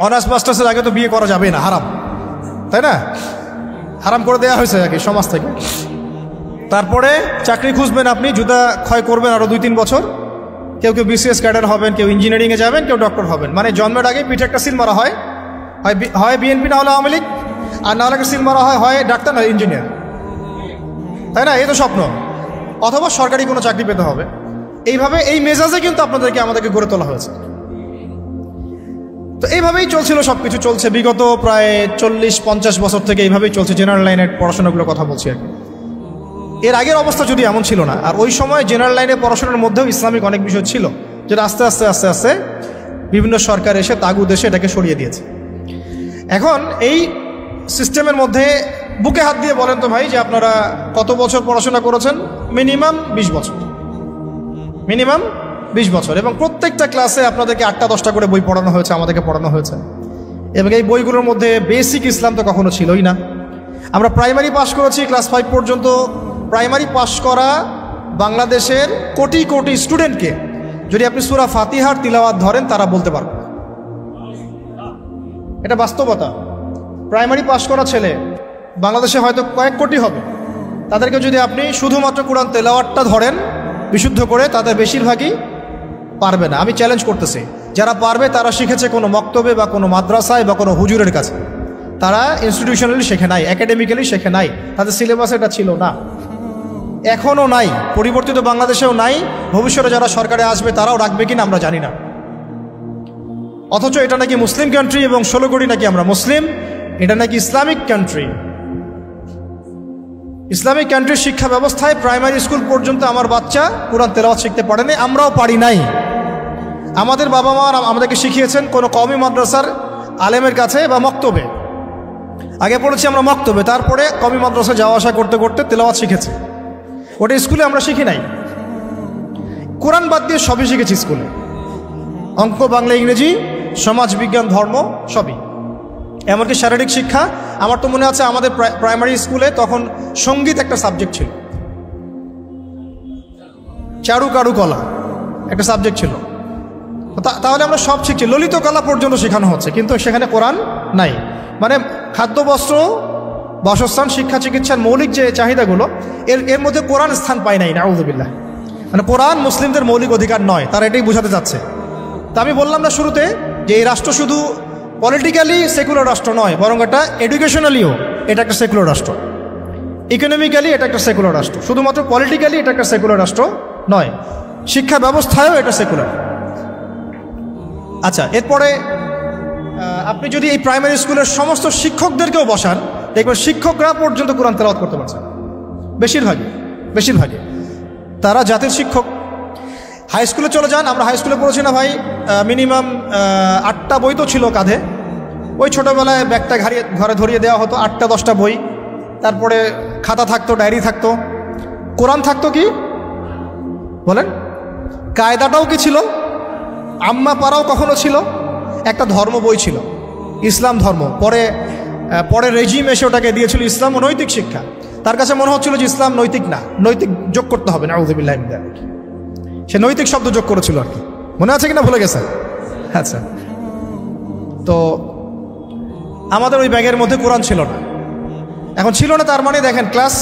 Honours মাস্টার্সের আগে তো বিয়ে করা যাবে না, হারাম, তাই না? হারাম করে দেওয়া হয়েছে আর কি সমাজ থেকে। তারপরে চাকরি খুঁজবেন আপনি, জুতা ক্ষয় করবেন আরও 2-3 বছর। কেউ কেউ বিসিএস ক্যাডার হবেন, কেউ ইঞ্জিনিয়ারিংয়ে যাবেন, কেউ ডক্টর হবেন। মানে জন্মের আগে পিঠে একটা সিল মারা হয়, হয় বিএনপি না হলে আওয়ামী লীগ, আর না হলে একটা সিল মারা হয় ডাক্তার না ইঞ্জিনিয়ার, তাই না? এই তো স্বপ্ন। অথবা সরকারি কোনো চাকরি পেতে হবে। এইভাবে এই মেজাজে কিন্তু আমাদেরকে গড়ে তোলা হয়েছে। তো এইভাবেই চলছিল, সব কিছু চলছে বিগত প্রায় 40-50 বছর থেকে এইভাবেই চলছে। জেনারেল লাইনের পড়াশোনাগুলোর কথা বলছি আর কি। এর আগের অবস্থা যদি এমন ছিল না, আর ওই সময় জেনারেল লাইনের পড়াশোনার মধ্যেও ইসলামিক অনেক বিষয় ছিল, যেটা আস্তে আস্তে আস্তে আস্তে বিভিন্ন সরকার এসে তাগুদ এসে এটাকে সরিয়ে দিয়েছে। এখন এই সিস্টেমের মধ্যে বুকে হাত দিয়ে বলেন তো ভাই, যে আপনারা কত বছর পড়াশোনা করেছেন? মিনিমাম 20 বছর, মিনিমাম 20 বছর। এবং প্রত্যেকটা ক্লাসে আপনাদেরকে 8টা-10টা করে বই পড়ানো হয়েছে, আমাদেরকে পড়ানো হয়েছে। এবং এই বইগুলোর মধ্যে বেসিক ইসলাম তো কখনো ছিলই না। আমরা প্রাইমারি পাস করেছি, ক্লাস 5 পর্যন্ত। প্রাইমারি পাস করা বাংলাদেশের কোটি কোটি স্টুডেন্টকে যদি আপনি সূরা ফাতিহার তিলাওয়াত ধরেন, তারা বলতে পারবে। এটা বাস্তবতা। প্রাইমারি পাস করা ছেলে বাংলাদেশে হয়তো কয়েক কোটি হবে, তাদেরকে যদি আপনি শুধুমাত্র কোরআন তেলাওয়াতটা ধরেন বিশুদ্ধ করে, তাদের বেশিরভাগই পারবে না। আমি চ্যালেঞ্জ করতেছি, যারা পারবে তারা শিখেছে কোনো মক্তবে বা কোনো মাদ্রাসায় বা কোনো হুজুরের কাছে। তারা ইনস্টিটিউশনালি শেখে নাই, একাডেমিক্যালি শেখে নাই, তাদের সিলেবাসে এটা ছিল না, এখনও নাই, পরিবর্তিত বাংলাদেশেও নাই। ভবিষ্যতে যারা সরকারে আসবে তারাও রাখবে কিনা আমরা জানি না। অথচ এটা নাকি মুসলিম কান্ট্রি, এবং 16 কোটি নাকি আমরা মুসলিম। এটা নাকি ইসলামিক কান্ট্রি। ইসলামিক কান্ট্রির শিক্ষা ব্যবস্থায় প্রাইমারি স্কুল পর্যন্ত আমার বাচ্চা কোরআন তেলাওয়াত শিখতে পারেনি, আমরাও পারি নাই। আমাদের বাবা মা আমাদেরকে শিখিয়েছেন কোনো কওমি মাদ্রাসার আলেমের কাছে বা মক্তবে। আগে পড়েছি আমরা মক্তবে, তারপরে কওমি মাদ্রাসা যাওয়া আসা করতে করতে তেলাওয়াত শিখেছি। ওটা স্কুলে আমরা শিখি নাই। কোরআন বাদ দিয়ে সবই শিখেছি স্কুলে, অঙ্ক, বাংলা, ইংরেজি, সমাজ বিজ্ঞান, ধর্ম, সবই। এমনকি শারীরিক শিক্ষা। আমার তো মনে আছে আমাদের প্রাইমারি স্কুলে তখন সঙ্গীত একটা সাবজেক্ট ছিল, চারুকারুকলা একটা সাবজেক্ট ছিল। তাহলে আমরা সব শিখছি, ললিত কলা পর্যন্ত শেখানো হচ্ছে, কিন্তু সেখানে কোরআন নাই। মানে খাদ্য, বস্ত্র, বাসস্থান, শিক্ষা, চিকিৎসার মৌলিক যে চাহিদাগুলো, এর মধ্যে কোরআন স্থান পায় নাই। নাউযুবিল্লাহ। মানে কোরআন মুসলিমদের মৌলিক অধিকার নয়, তারা এটাই বোঝাতে চাচ্ছে। তা আমি বললাম না শুরুতে যে এই রাষ্ট্র শুধু পলিটিক্যালি সেকুলার রাষ্ট্র নয়, বরং এটা এডুকেশনালিও এটা একটা সেকুলার রাষ্ট্র, ইকোনমিক্যালি এটা একটা সেকুলার রাষ্ট্র। শুধুমাত্র পলিটিক্যালি এটা একটা সেকুলার রাষ্ট্র নয়, শিক্ষা ব্যবস্থায়ও এটা সেকুলার। আচ্ছা, এরপরে আপনি যদি এই প্রাইমারি স্কুলের সমস্ত শিক্ষকদেরকেও বসান, দেখবেন শিক্ষকরা পর্যন্ত কোরআন তেলাওয়াত করতে পারছে, বেশিরভাগই তারা জাতির শিক্ষক। হাই স্কুলে চলে যান, আমরা হাই স্কুলে পড়েছি না ভাই, মিনিমাম 8টা বই তো ছিল কাঁধে। ওই ছোটোবেলায় ব্যাগটা ঘরে ধরিয়ে দেওয়া হতো, 8টা-10টা বই, তারপরে খাতা থাকতো, ডায়েরি থাকতো, কোরআন থাকতো। কি বলেন? কায়দাটাও কি ছিল? আম্মা পাড়াও কখনো ছিল? একটা ধর্ম বই ছিল, ইসলাম ধর্ম। পরে রেজিম এসে ওটাকে দিয়েছিল ইসলাম ও নৈতিক শিক্ষা। তার কাছে মনে হচ্ছিল যে ইসলাম নৈতিক না, নৈতিক যোগ করতে হবে। নাউযুবিল্লাহ, সে নৈতিক শব্দ যোগ করেছিল আর কি। মনে আছে কিনা ভুলে গেছে? আচ্ছা, তো আমাদের ওই ব্যাগের মধ্যে কোরআন ছিল না। এখন ছিল না তার মানে দেখেন, ক্লাস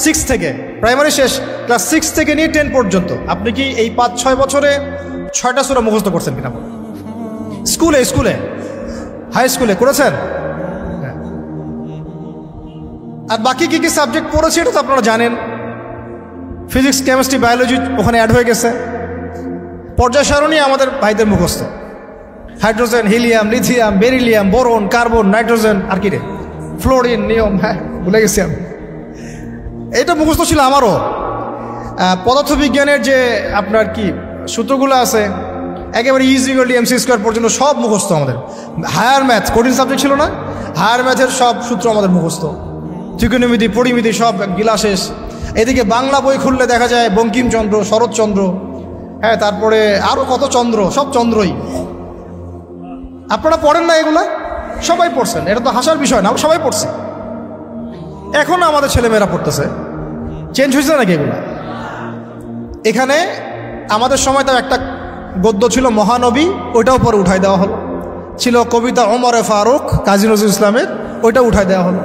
6 থেকে, প্রাইমারি শেষ, ক্লাস 6 থেকে নিয়ে 10 পর্যন্ত আপনি কি এই 5-6 বছরে 6টা সূরা মুখস্থ করছেন কিনা? স্কুলে হাই স্কুলে করেছেন? আর বাকি কি কি সাবজেক্ট পড়েছে এটা তো আপনারা জানেন। ফিজিক্স, কেমিস্ট্রি, বায়োলজি ওখানে অ্যাড হয়ে গেছে। পর্যায় সারণী আমাদের ভাইদের মুখস্থ, hydrogen, helium, lithium, beryllium, boron, carbon, nitrogen, আর কি রে, ফ্লোরিন, নিয়ম, হ্যাঁ ভুলে গেছি আমি। এইটা মুখস্থ ছিল আমারও। পদার্থবিজ্ঞানের যে আপনার কি সূত্রগুলো আছে, একেবারে E=mc² পর্যন্ত সব মুখস্থ আমাদের। হায়ার ম্যাথ, কঠিন সাবজেক্ট ছিল না, হায়ার ম্যাথের সব সূত্র আমাদের মুখস্থ, ত্রিকোণমিতি, পরিমিতি সব গিলা শেষ। এদিকে বাংলা বই খুললে দেখা যায় বঙ্কিমচন্দ্র, শরৎচন্দ্র, হ্যাঁ, তারপরে আরও কত চন্দ্র, সব চন্দ্রই। আপনারা পড়েন না এগুলা? সবাই পড়ছেন, এটা তো হাসার বিষয় না, সবাই পড়ছে। এখন আমাদের ছেলেমেয়েরা পড়তেছে। চেঞ্জ হয়েছে নাকি এগুলা? এখানে আমাদের সময় তাও একটা গদ্য ছিল মহানবী, ওইটাও পরে উঠাই দেওয়া হলো। ছিল কবিতা ওমরে ফারুক কাজী নজরুল ইসলামের, ওইটা উঠায় দেওয়া হলো।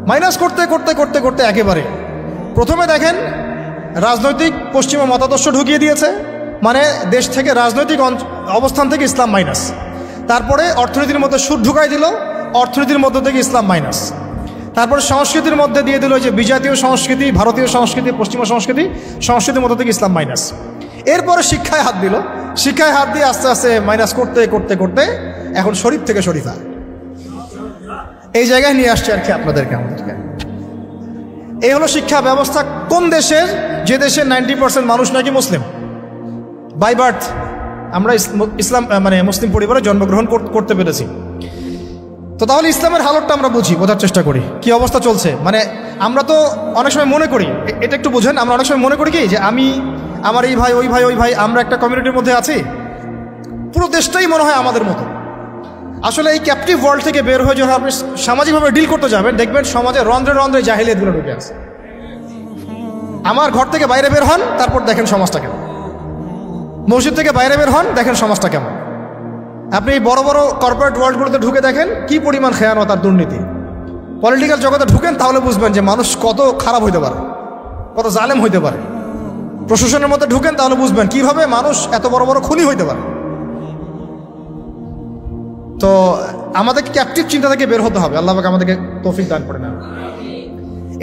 মাইনাস করতে করতে করতে করতে একেবারে প্রথমে দেখেন রাজনৈতিক পশ্চিমা মতাদর্শ ঢুকিয়ে দিয়েছে, মানে দেশ থেকে রাজনৈতিক অবস্থান থেকে ইসলাম মাইনাস। তারপরে অর্থনীতির মধ্যে সুদ ঢুকাই দিল, অর্থনীতির মধ্য থেকে ইসলাম মাইনাস। তারপরে সংস্কৃতির মধ্যে দিয়ে দিল যে বিজাতীয় সংস্কৃতি, ভারতীয় সংস্কৃতি, পশ্চিমা সংস্কৃতি, সংস্কৃতির মধ্য থেকে ইসলাম মাইনাস। এরপরে শিক্ষায় হাত দিল, শিক্ষায় হাত দিয়ে আস্তে আস্তে মাইনাস করতে করতে করতে এখন শরীফ থেকে শরীফা এই জায়গায় নিয়ে আসছে আর কি আপনাদেরকে, আমাদেরকে। এই হলো শিক্ষা ব্যবস্থা কোন দেশের, যে দেশের 90% মানুষ নাকি মুসলিম বাই বার্থ। আমরা ইসলাম মানে মুসলিম পরিবারে জন্মগ্রহণ করতে পেরেছি। তো তাহলে ইসলামের হালতটা আমরা বুঝি, বোঝার চেষ্টা করি কি অবস্থা চলছে। মানে আমরা তো অনেক সময় মনে করি, এটা একটু বোঝেন, আমরা অনেক সময় মনে করি কি যে আমি, আমার এই ভাই, ওই ভাই, ওই ভাই, আমরা একটা কমিউনিটির মধ্যে আছি, পুরো দেশটাই মনে হয় আমাদের মতো। আসলে এই ক্যাপটিভ ওয়ার্ল্ড থেকে বের হয়ে যখন আপনি সামাজিকভাবে ডিল করতে যাবেন, দেখবেন সমাজে রন্ধ্রে রন্ধ্রে জাহিলিয়াতগুলো ঢুকে আছে। আমার ঘর থেকে বাইরে বের হন, তারপর দেখেন সমাজটা কেমন। মসজিদ থেকে বাইরে বের হন, দেখেন সমাজটা কেমন। আপনি বড় বড় কর্পোরেট ওয়ার্ল্ডগুলোতে ঢুকে দেখেন কি পরিমাণ খেয়ানত আর দুর্নীতি। পলিটিক্যাল জগতে ঢুকেন, তাহলে বুঝবেন যে মানুষ কত খারাপ হইতে পারে, কত জালেম হইতে পারে। প্রশাসনের মধ্যে ঢুকেন, তাহলে বুঝবেন কিভাবে মানুষ এত বড় বড় খুনি হইতে পারে। তো আমাদেরকে ক্যাপটিভ চিন্তা থেকে বের হতে হবে। আল্লাহ পাক আমাদেরকে তৌফিক দান করে না।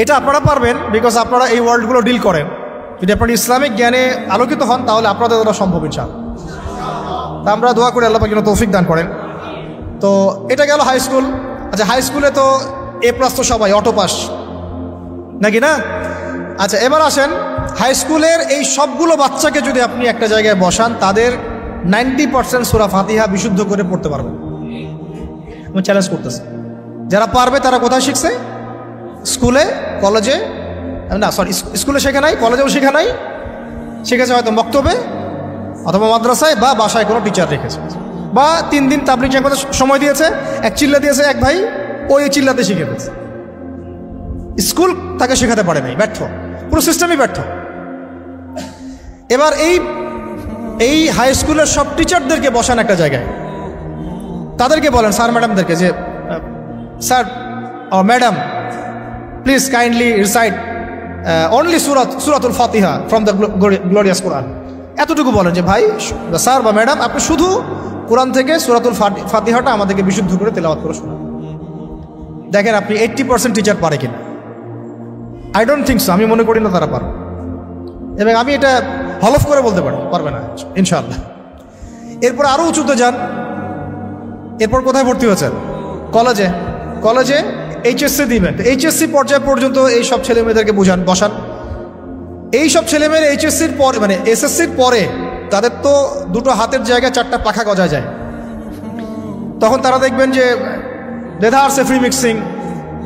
এটা আপনারা পারবেন, বিকজ আপনারা এই ওয়ার্ল্ডগুলো ডিল করেন। যদি আপনারা ইসলামিক জ্ঞানে আলোকিত হন, তাহলে আপনাদের দ্বারা সম্ভব ইনশাআল্লাহ। তা আমরা দোয়া করি আল্লাহ পাক যেন তৌফিক দান করেন। তো এটা গেল হাই স্কুল। আচ্ছা, হাই স্কুলে তো A+ তো সবাই অটো পাস নাকি না? আচ্ছা, এবার আসেন হাই স্কুলের এই সবগুলো বাচ্চাকে যদি আপনি একটা জায়গায় বসান, তাদের 90% সূরা ফাতিহা বিশুদ্ধ করে পড়তে পারবেন। আমি চ্যালেঞ্জ করতেছি, যারা পারবে তারা কোথায় শিখছে? স্কুলে, কলেজে, না সরি, স্কুলে শেখা নাই, কলেজেও শেখা নাই, শিখেছে হয়তো মক্তবে অথবা মাদ্রাসায় বা বাসায় কোনো টিচার রেখেছে, বা 3 দিন তাবলীগ জামাতে সময় দিয়েছে, এক চিল্লা দিয়েছে এক ভাই, ওই চিল্লাতে শিখে ফেলছে। স্কুল তাকে শেখাতে পারে নাই, ব্যর্থ, পুরো সিস্টেমই ব্যর্থ। এবার এই হাই স্কুলের সব টিচারদেরকে বসান একটা জায়গায়, তাদেরকে বলেন, স্যার ম্যাডামদেরকে, যে sir madam please kindly recite only সূরাতুল ফাতিহা ফ্রম দ্য গ্লোরিয়াস কোরআন। এতটুকু বলেন যে ভাই, স্যার বা ম্যাডাম, আপনি শুধু কোরআন থেকে সূরাতুল ফাতিহাটা আমাদেরকে বিশুদ্ধ করে তেলাওয়াত করে শোনান। দেখেন আপনি 80% টিচার পারে কিনা। আই ডোন্ট থিঙ্ক সো, আমি মনে করি না তারা পারবে, এবং আমি এটা হলফ করে বলতে পারি পারবে না ইনশাআল্লাহ। এরপর আরও উঁচুতে যান, এরপর কোথায় ভর্তি হয়েছেন? কলেজে। কলেজে HSC দিবেন, তো HSC পর্যায় পর্যন্ত এই সব ছেলেমেয়েদেরকে বসান। এই সব ছেলেমেয়েরা HSCর পরে, মানে SSCর পরে তাদের তো দুটো হাতের জায়গায় 4টা পাখা গজা যায়। তখন তারা দেখবেন যে দেদারসে ফ্রি মিক্সিং,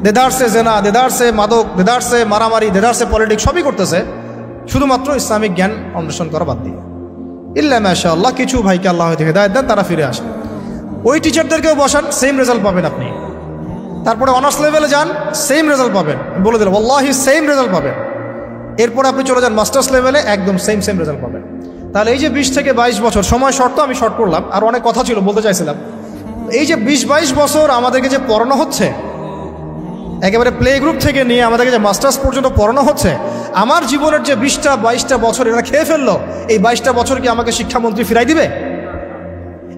দেদারসে জেনা, দেদারসে মাদক, দেদারসে মারামারি, দেদারসে পলিটিক্স, সবই করতেছে, শুধুমাত্র ইসলামিক জ্ঞান অন্বেষণ করা বাদ দিয়ে। ইল্লা মাশাআল্লাহ, কিছু ভাইকে আল্লাহ হয়তো হেদায়েত দেন, তারা ফিরে আসে। ওই টিচারদেরকেও বসান, সেম রেজাল্ট পাবেন আপনি। তারপরে অনার্স লেভেলে যান, সেম রেজাল্ট পাবেন, বলে দিলাম ওয়াল্লাহি সেম রেজাল্ট পাবেন। এরপর আপনি চলে যান মাস্টার্স লেভেলে, একদম সেম রেজাল্ট পাবেন। তাহলে এই যে 20 থেকে 22 বছর, সময় শর্ত, আমি শর্ট করলাম, আর অনেক কথা ছিল বলতে চাইছিলাম। এই যে 20-22 বছর আমাদেরকে যে পড়ানো হচ্ছে, একেবারে প্লে গ্রুপ থেকে নিয়ে আমাদেরকে যে মাস্টার্স পর্যন্ত পড়ানো হচ্ছে, আমার জীবনের যে 20-22টা বছর এরা খেয়ে ফেললো, এই 22টা বছর কি আমাকে শিক্ষামন্ত্রী ফিরাই দিবে?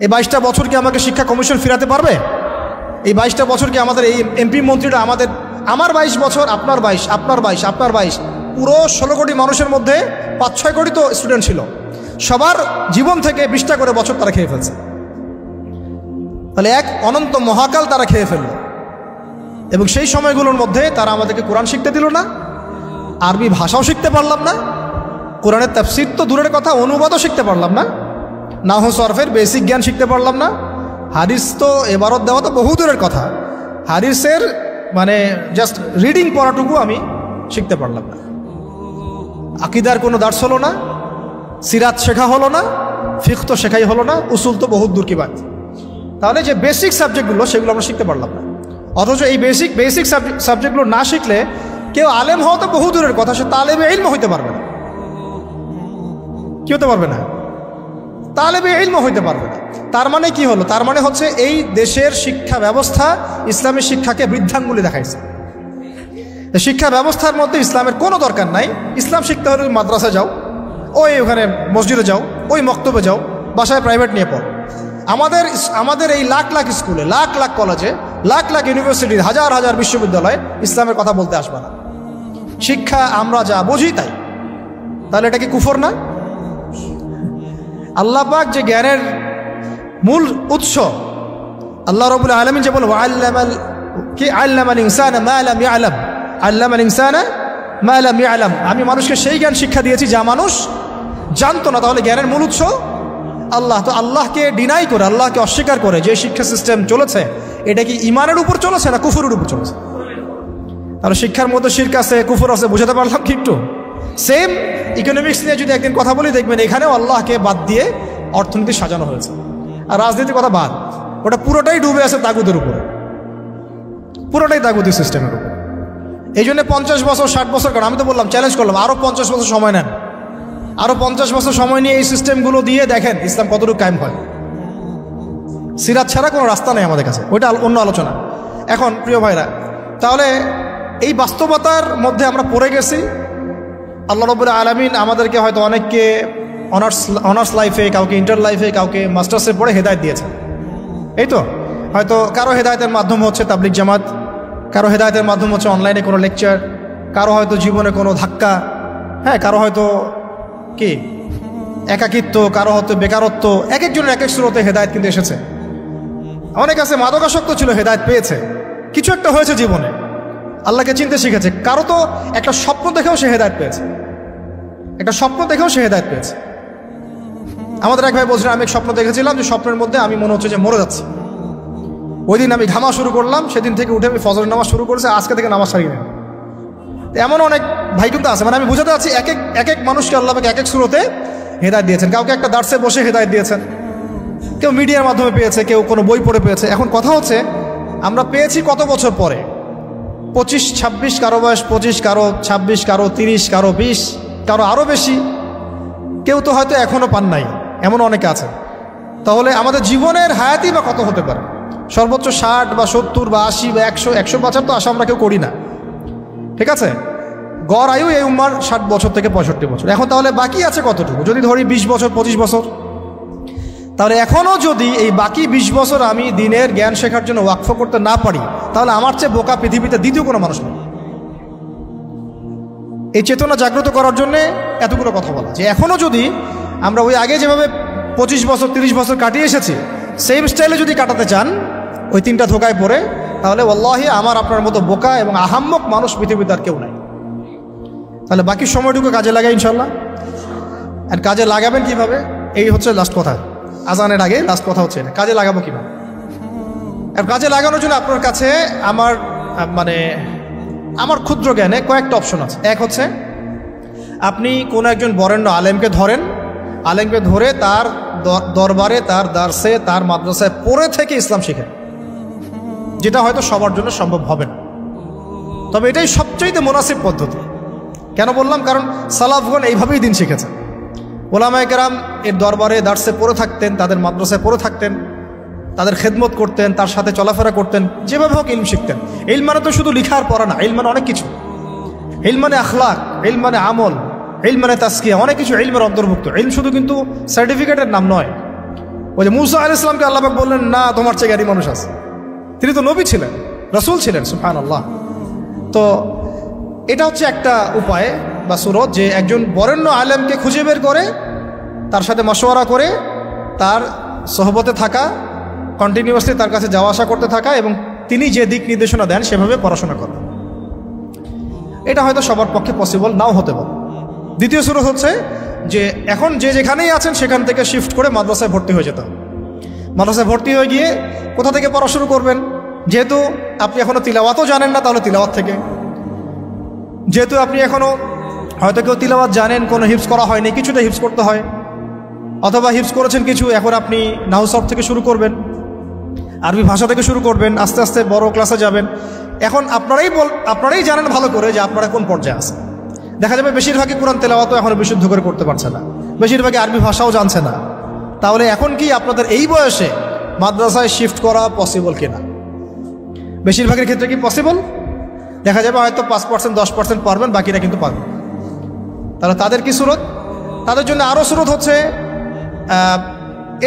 এই 22টা বছর কি আমাকে শিক্ষা কমিশন ফিরাতে পারবে? এই 22টা বছর কি আমাদের এই MP মন্ত্রীরা আমার 22 বছর, আপনার 22, আপনার 22, আপনার 22, পুরো 16 কোটি মানুষের মধ্যে 5-6 কোটি তো স্টুডেন্ট ছিল, সবার জীবন থেকে 20টা করে বছর তারা খেয়ে ফেলছে। তাহলে এক অনন্ত মহাকাল তারা খেয়ে ফেলল, এবং সেই সময়গুলোর মধ্যে তারা আমাদেরকে কোরআন শিখতে দিল না, আরবি ভাষাও শিখতে পারলাম না, কোরআনের তাফসীর তো দূরের কথা, অনুবাদও শিখতে পারলাম না, নাহু সরফের বেসিক জ্ঞান শিখতে পারলাম না, হাদিস তো এবারত দেওয়া তো বহু দূরের কথা, হাদিসের মানে জাস্ট রিডিং পড়াটুকু আমি শিখতে পারলাম না। আকিদার কোনো দার্স হলো না, সিরাত শেখা হলো না, ফিকহ তো শেখাই হলো না, উসুল তো বহুত দূর কি বাত। তাহলে যে বেসিক সাবজেক্টগুলো, সেগুলো আমরা শিখতে পারলাম না। অথচ এই বেসিক সাবজেক্টগুলো না শিখলে কেউ আলেম হওয়া তো বহু দূরের কথা, সে তালেবে ইলম হইতে পারবে না। কি হতে পারবে না? তালেবে ইলম হইতে পারবে না। তার মানে কি হলো? তার মানে হচ্ছে এই দেশের শিক্ষা ব্যবস্থা ইসলামী শিক্ষাকে বৃদ্ধাঙ্গুলি দেখাইছে। শিক্ষা ব্যবস্থার মধ্যে ইসলামের কোনো দরকার নাই। ইসলাম শিখতে হলে মাদ্রাসা যাও, ওই ওখানে মসজিদে যাও, ওই মক্তবে যাও, বাসায় প্রাইভেট নিয়ে পড়ো। আমাদের এই লাখ লাখ স্কুলে, লাখ লাখ কলেজে, লাখ লাখ ইউনিভার্সিটি, হাজার হাজার বিশ্ববিদ্যালয়ে ইসলামের কথা বলতে আসবে না। শিক্ষা আমরা যা বুঝি তাই। তাহলে এটা কি কুফর না? আল্লাহ পাক যে জ্ঞানের মূল উৎস, আল্লাহ রাব্বুল আলামিন যে বলেন আল্লামাল ইনসানা মা লাম ইয়ালাম, আল্লামাল ইনসানা মা লাম ইয়ালাম, আমি মানুষকে সেই জ্ঞান শিক্ষা দিয়েছি যা মানুষ জানতো না। তাহলে জ্ঞানের মূল উৎস আল্লাহ। তো আল্লাহকে ডিনাই করে, আল্লাহকে অস্বীকার করে যে শিক্ষা সিস্টেম চলেছে, এটা কি ইমানের উপর চলেছে না কুফরের উপর চলেছে? তাহলে শিক্ষার মধ্যে শিরক আছে, কুফর আছে, বুঝাতে পারলাম কি একটু? সেম ইকোনমিক্স নিয়ে যদি একদিন কথা বলি, দেখবেন এখানেও আল্লাহকে বাদ দিয়ে অর্থনীতি সাজানো হয়েছে। আর রাজনীতির কথা বাদ, ওটা পুরোটাই ডুবে আছে তাগুদের উপরে, পুরোটাই তাগুদি সিস্টেমের উপর। এই জন্য 50 বছর 60 বছর, কারণ আমি তো বললাম, চ্যালেঞ্জ করলাম, আরও 50 বছর সময় নেন, আরও 50 বছর সময় নিয়ে এই সিস্টেমগুলো দিয়ে দেখেন ইসলাম কতটুকু কায়েম হয়। সিরাত ছাড়া কোনো রাস্তা নেই আমাদের কাছে, ওইটা অন্য আলোচনা। এখন প্রিয় ভাইরা, তাহলে এই বাস্তবতার মধ্যে আমরা পড়ে গেছি। আল্লাহ রাব্বুল আলামিন আমাদেরকে হয়তো অনেককে অনার্স লাইফে, কাউকে ইন্টার লাইফে, কাউকে মাস্টার্সে পড়ে হেদায়েত দিয়েছেন। এই তো হয়তো কারো হেদায়েতের মাধ্যম হচ্ছে তাবলিগ জামাত, কারো হেদায়েতের মাধ্যম হচ্ছে অনলাইনে কোনো লেকচার, কারো হয়তো জীবনে কোনো ধাক্কা, হ্যাঁ, কারো হয়তো কি একাকিত্ব, কারো হয়তো বেকারত্ব, এক একজনের এক এক স্রোতে হেদায়েত কিন্তু এসেছে। অনেক আছে মাদকাসক্ত ছিল, হেদায়েত পেয়েছে, কিছু একটা হয়েছে জীবনে, আল্লাহকে চিনতে শিখেছে। কারো তো একটা স্বপ্ন দেখেও সে হেদায়েত পেয়েছে, একটা স্বপ্ন দেখেও সে হেদায়েত পেয়েছে। আমাদের এক ভাই বলছিলেন, আমি এক স্বপ্ন দেখেছিলাম যে স্বপ্নের মধ্যে আমি মনে হচ্ছে যে মরে যাচ্ছি। ওই দিন আমি ঘামা শুরু করলাম, সেদিন থেকে উঠে আমি ফজরের নামাজ শুরু করেছি, আজকে থেকে নামাজ ছাড়িয়ে নেন। এমন অনেক ভাই কিন্তু আছে, মানে আমি বুঝাতে চাচ্ছি এক এক মানুষকে আল্লাহ এক এক সুরতে হেদায়েত দিয়েছেন। কাউকে একটা দার্সে বসে হেদায়েত দিয়েছেন, কেউ মিডিয়ার মাধ্যমে পেয়েছে, কেউ কোনো বই পড়ে পেয়েছে। এখন কথা হচ্ছে আমরা পেয়েছি কত বছর পরে? 25-26, কারো বয়স 25, কারো 26, কারো 30, কারো 20, কারো আরও বেশি, কেউ তো হয়তো এখনও পান নাই, এমন অনেকে আছে। তাহলে আমাদের জীবনের হায়াতই বা কত হতে পারে? সর্বোচ্চ 60 বা 70 বা 80 বা 100, 150 তো আশা আমরা কেউ করি না, ঠিক আছে? গড় আয়ু এই উম্মার 60 বছর থেকে 65 বছর। এখন তাহলে বাকি আছে কতটুকু? যদি ধরি 20 বছর 25 বছর, তাহলে এখনও যদি এই বাকি 20 বছর আমি দিনের জ্ঞান শেখার জন্য ওয়াকফ করতে না পারি, তাহলে আমার চেয়ে বোকা পৃথিবীতে দ্বিতীয় কোনো মানুষ নেই। এই চেতনা জাগ্রত করার জন্যে এতগুলো কথা বলা, যে এখনও যদি আমরা ওই আগে যেভাবে 25 বছর 30 বছর কাটিয়ে এসেছি, সেম স্টাইলে যদি কাটাতে চান, ওই 3টা ধোকায় পড়ে, তাহলে ওয়াল্লাহি আমার আপনার মতো বোকা এবং আহাম্মক মানুষ পৃথিবীতে আর কেউ নাই। তাহলে বাকি সময়টুকু কাজে লাগাই ইনশাল্লাহ। আর কাজে লাগাবেন কিভাবে? এই হচ্ছে লাস্ট কথা, আজানের আগে লাস্ট কথা হচ্ছে এটা, কাজে লাগাবো কিভাবে? আর কাজে লাগানোর জন্য আপনার কাছে আমার ক্ষুদ্র জ্ঞানে কয়েকটা অপশন আছে। এক হচ্ছে আপনি কোনো একজন বরেণ্য আলেমকে ধরেন, আলেমকে ধরে তার দরবারে, তার দার্সে, তার মাদ্রাসায় পড়ে থেকে ইসলাম শিখেন, যেটা হয়তো সবার জন্য সম্ভব হবে না, তবে এটাই সবচাইতে মুনাসিব পদ্ধতি। কেন বললাম? কারণ সালাফগণ এইভাবেই দিন শিখেছেন। ওলামায়ে কেরাম এর দরবারে দার্সে পড়ে থাকতেন, তাদের মাদ্রাসায় পড়ে থাকতেন, তাদের খেদমত করতেন, তার সাথে চলাফেরা করতেন, যেভাবে হোক ইলম শিখতেন। ইলম মানে তো শুধু লিখার পড়া না, ইলম মানে অনেক কিছু। ইলম মানে আখলাক, ইলম মানে আমল, ইলম মানে তাসকিয়া, অনেক কিছু ইলমের অন্তর্ভুক্ত। ইলম শুধু কিন্তু সার্টিফিকেটের নাম নয়। ওই যে মুসা আলাইহিস সালামকে আল্লাহ পাক বললেন, না তোমার চেয়ে জ্ঞানী মানুষ আছে, তিনি তো নবী ছিলেন, রাসূল ছিলেন, সুবহানাল্লাহ। তো এটা হচ্ছে একটা উপায় বা সুরত, যে একজন বরেণ্য আলেমকে খুঁজে বের করে তার সাথে মশওয়ারা করে তার সোহবতে থাকা, কন্টিনিউয়াসলি তার কাছে যাওয়া আসা করতে থাকা, এবং তিনি যে দিক নির্দেশনা দেন সেভাবে পড়াশোনা করা। এটা হয়তো সবার পক্ষে পসিবল নাও হতে পারে। দ্বিতীয় সুরত হচ্ছে যে এখন যে যেখানেই আছেন সেখান থেকে শিফট করে মাদ্রাসায় ভর্তি হয়ে যেতে হবে। মাদ্রাসায় ভর্তি হয়ে গিয়ে কোথা থেকে পড়া শুরু করবেন? যেহেতু আপনি এখনও তিলাওয়াতও জানেন না, তাহলে তিলাওয়াত থেকে। যেহেতু আপনি এখনও হয়তো কেউ তিলাওয়াত জানেন, কোনো হিফজ করা হয়নি, কিছুটা হিফজ করতে হয়, অথবা হিফজ করেছেন কিছু, এখন আপনি নাহু সরফ থেকে শুরু করবেন, আরবি ভাষা থেকে শুরু করবেন, আস্তে আস্তে বড় ক্লাসে যাবেন। এখন আপনারাই জানেন ভালো করে যে আপনারা কোন পর্যায়ে আছেন। দেখা যাবে বেশিরভাগই কোরআন তেলাওয়াতও এখনও বিশুদ্ধ করে করতে পারছে না, বেশিরভাগই আরবি ভাষাও জানছে না, তাহলে এখন কি আপনাদের এই বয়সে মাদ্রাসায় শিফট করা পসিবল কিনা? বেশিরভাগের ক্ষেত্রে কি পসিবল? দেখা যাবে হয়তো 5% 10% পারবেন, বাকিরা কিন্তু পারবেন। তাহলে তাদের কি সুরত? তাদের জন্য আরও সুরত হচ্ছে,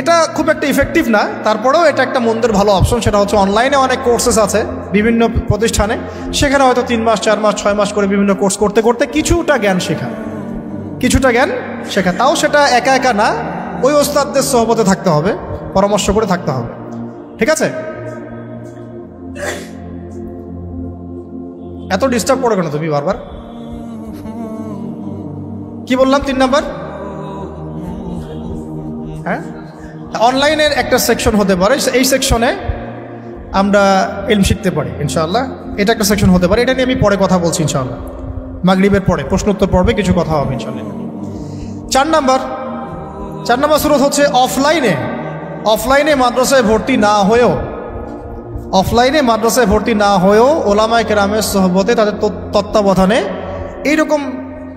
এটা খুব একটা ইফেক্টিভ না, তারপরেও এটা একটা মন্দের ভালো অপশন। সেটা হচ্ছে অনলাইনে অনেক কোর্সেস আছে বিভিন্ন প্রতিষ্ঠানে, সেখানে হয়তো 3 মাস 4 মাস 6 মাস করে বিভিন্ন কোর্স করতে করতে কিছুটা জ্ঞান শেখা। তাও সেটা একা একা না, ওই ওস্তাদদের সহবতে থাকতে হবে, পরামর্শ করে থাকতে হবে। ঠিক আছে? এত ডিস্টার্ব করো কেন তুমি বারবার? কি বললাম 3 নাম্বার? হ্যাঁ, অনলাইনের একটা সেকশন হতে পারে, এই সেকশনে আমরা ইলম শিখতে পারি ইনশাআল্লাহ। এটা একটা সেকশন হতে পারে, এটা নিয়ে আমি পরে কথা বলছি ইনশাআল্লাহ। মাগরিবের পরে প্রশ্ন উত্তর পর্বে কিছু কথা হবে ইনশাআল্লাহ। 4 নাম্বার সুরত হচ্ছে অফলাইনে মাদ্রাসায় ভর্তি না হয়েও ওলামায়ে কেরামের সোহবতে, তাদের তত্ত্বাবধানে এইরকম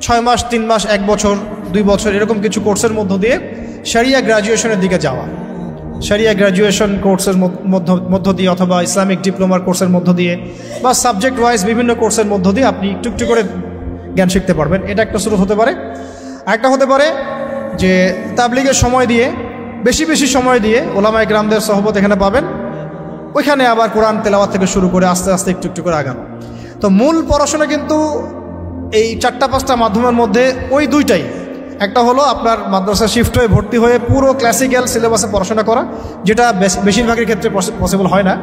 6 মাস 3 মাস 1 বছর 2 বছর এরকম কিছু কোর্সের মধ্য দিয়ে শরিয়া গ্র্যাজুয়েশনের দিকে যাওয়া, শরিয়া গ্র্যাজুয়েশন কোর্সের মধ্য দিয়ে অথবা ইসলামিক ডিপ্লোমার কোর্সের মধ্য দিয়ে বা সাবজেক্ট ওয়াইজ বিভিন্ন কোর্সের মধ্য দিয়ে আপনি একটু একটু করে জ্ঞান শিখতে পারবেন। এটা একটা সুরত হতে পারে। আরেকটা হতে পারে যে তাবলিগের সময় দিয়ে, বেশি সময় দিয়ে ওলামায়ে কেরামদের সোহবত এখানে পাবেন, ওইখানে আবার কোরআন তেলাওয়াত থেকে শুরু করে আস্তে আস্তে একটু একটু করে আগানো। তো মূল পড়াশোনা কিন্তু এই 4-5টা মাধ্যমের মধ্যে ওই দুইটাই। একটা হলো আপনার মাদ্রাসা শিফট হয়ে ভর্তি হয়ে পুরো ক্লাসিক্যাল সিলেবাসে পড়াশোনা করা, যেটা বেশিরভাগের ক্ষেত্রে পসিবল হয় না।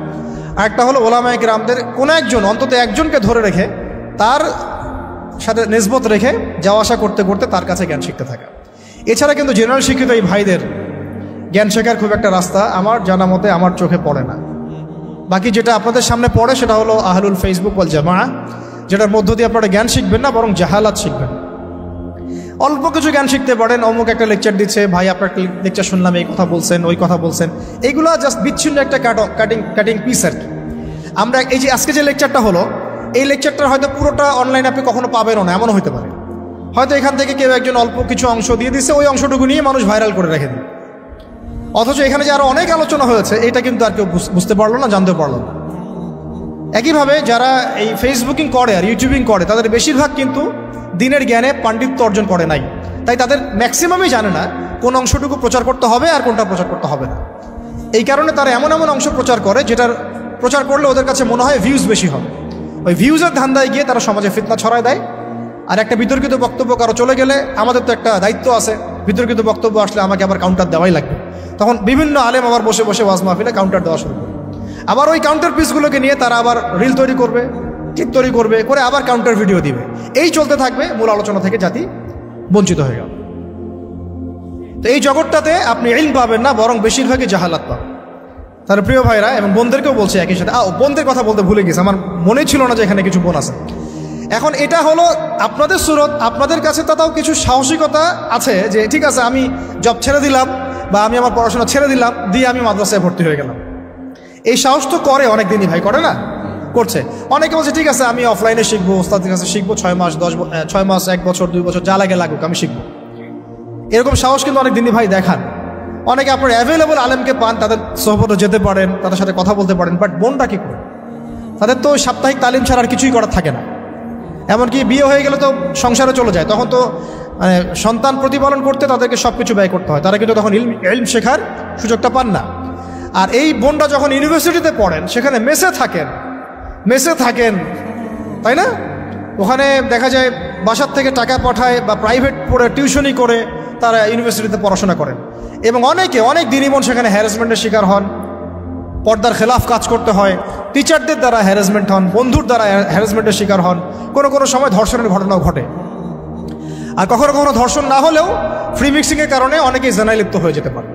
আরেকটা হলো ওলামায়ে কেরামদের কোনো একজন, অন্তত একজনকে ধরে রেখে, তার সাথে নিসবত রেখে যাওয়া আসা করতে করতে তার কাছে জ্ঞান শিখতে থাকা। এছাড়া কিন্তু জেনারেল শিক্ষিত এই ভাইদের জ্ঞান শেখার খুব একটা রাস্তা আমার জানা মতে আমার চোখে পড়ে না। বাকি যেটা আপনাদের সামনে পড়ে সেটা হলো আহলুল ফেসবুক ওয়াল জামাআহ, যেটার মধ্য দিয়ে আপনারা জ্ঞান শিখবেন না, বরং জাহালাত শিখবেন। অল্প কিছু জ্ঞান শিখতে পারেন, অমুক একটা লেকচার দিচ্ছে, ভাই আপনার একটা লেকচার শুনলাম, এই কথা বলছেন ওই কথা বলছেন, এইগুলো জাস্ট বিচ্ছিন্ন একটা কাটিং পিস আর কি। আমরা এই যে আজকে যে লেকচারটা হলো, এই লেকচারটা হয়তো পুরোটা অনলাইনে আপনি কখনো পাবেনও না, এমনও হতে পারে। হয়তো এখান থেকে কেউ একজন অল্প কিছু অংশ দিয়ে দিচ্ছে, ওই অংশটুকু নিয়ে মানুষ ভাইরাল করে রেখে দিল, অথচ এখানে যে আরো অনেক আলোচনা হয়েছে এটা কিন্তু আর কেউ বুঝতে পারলো না, জানতে পারলো না। একইভাবে যারা এই ফেসবুকিং করে আর ইউটিউবিং করে, তাদের বেশিরভাগ কিন্তু দিনের জ্ঞানে পাণ্ডিত্য অর্জন করে নাই, তাই তাদের ম্যাক্সিমামই জানে না কোন অংশটুকু প্রচার করতে হবে আর কোনটা প্রচার করতে হবে না। এই কারণে তারা এমন অংশ প্রচার করে যেটার প্রচার করলে ওদের কাছে মনে হয় ভিউজ বেশি হবে। ওই ভিউজের ধান্দায় গিয়ে তারা সমাজে ফিতনা ছড়ায় দেয়। আর একটা বিতর্কিত বক্তব্য কারো চলে গেলে আমাদের তো একটা দায়িত্ব আছে, বিতর্কিত বক্তব্য আসলে আমাকে আবার কাউন্টার দেওয়াই লাগবে। তখন বিভিন্ন আলেম আবার বসে বসে ওয়াজ মাহফিলে কাউন্টার দেওয়া শুরু করবে। আবার ওই কাউন্টার পিসগুলোকে নিয়ে তারা আবার রিল তৈরি করবে, ক্লিপ তৈরি করবে, করে আবার কাউন্টার ভিডিও দিবে। এই চলতে থাকবে, মূল আলোচনা থেকে জাতি বঞ্চিত হয়ে গেল। তো এই জগৎটাতে আপনি ইলম পাবেন না, বরং বেশিরভাগই জাহালাত পাবেন। তার প্রিয় ভাইরা এবং বোনদেরকেও বলছে একই সাথে, বোনদের কথা বলতে ভুলে গেছে, আমার মনে ছিল না যে এখানে কিছু বোন আছে। এখন এটা হলো আপনাদের সুরত, আপনাদের কাছে তাও কিছু সাহসিকতা আছে যে ঠিক আছে আমি জব ছেড়ে দিলাম বা আমি আমার পড়াশোনা ছেড়ে দিলাম, দিয়ে আমি মাদ্রাসায় ভর্তি হয়ে গেলাম। এই সাহস তো করে অনেক দিনই ভাই, করে না? করছে। অনেকে বলছে ঠিক আছে আমি অফলাইনে শিখবো, ওস্তাদের কাছে শিখবো, 6 মাস 1 বছর 2 বছর যা লাগে লাগুক আমি শিখবো। এরকম সাহস কিন্তু অনেক দিনই ভাই দেখান। অনেকে আপনার অ্যাভেলেবল আলেমকে পান, তাদের সোহবতে যেতে পারেন, তাদের সাথে কথা বলতে পারেন, বাট বোনটা কি করে? তাদের তো সাপ্তাহিক তালিম ছাড়া আর কিছুই করার থাকে না। এমনকি বিয়ে হয়ে গেলে তো সংসারে চলে যায়, তখন তো মানে সন্তান প্রতিপালন করতে তাদেরকে সব কিছু ব্যয় করতে হয়, তারা কিন্তু তখন ইলম শেখার সুযোগটা পান না। আর এই বোনটা যখন ইউনিভার্সিটিতে পড়েন, সেখানে মেসে থাকেন, তাই না? ওখানে দেখা যায় বাসার থেকে টাকা পাঠায় বা প্রাইভেট পড়ে টিউশনি করে তারা ইউনিভার্সিটিতে পড়াশোনা করেন। এবং অনেক দিনই বোন সেখানে হ্যারাসমেন্টের শিকার হন, পর্দার খেলাফ কাজ করতে হয়, টিচারদের দ্বারা হ্যারাসমেন্ট হন, বন্ধুর দ্বারা হ্যারাসমেন্টের শিকার হন, কোনো সময় ধর্ষণের ঘটনাও ঘটে। আর কখনো ধর্ষণ না হলেও ফ্রি মিক্সিংয়ের কারণে অনেকেই জেনায় লিপ্ত হয়ে যেতে পারে,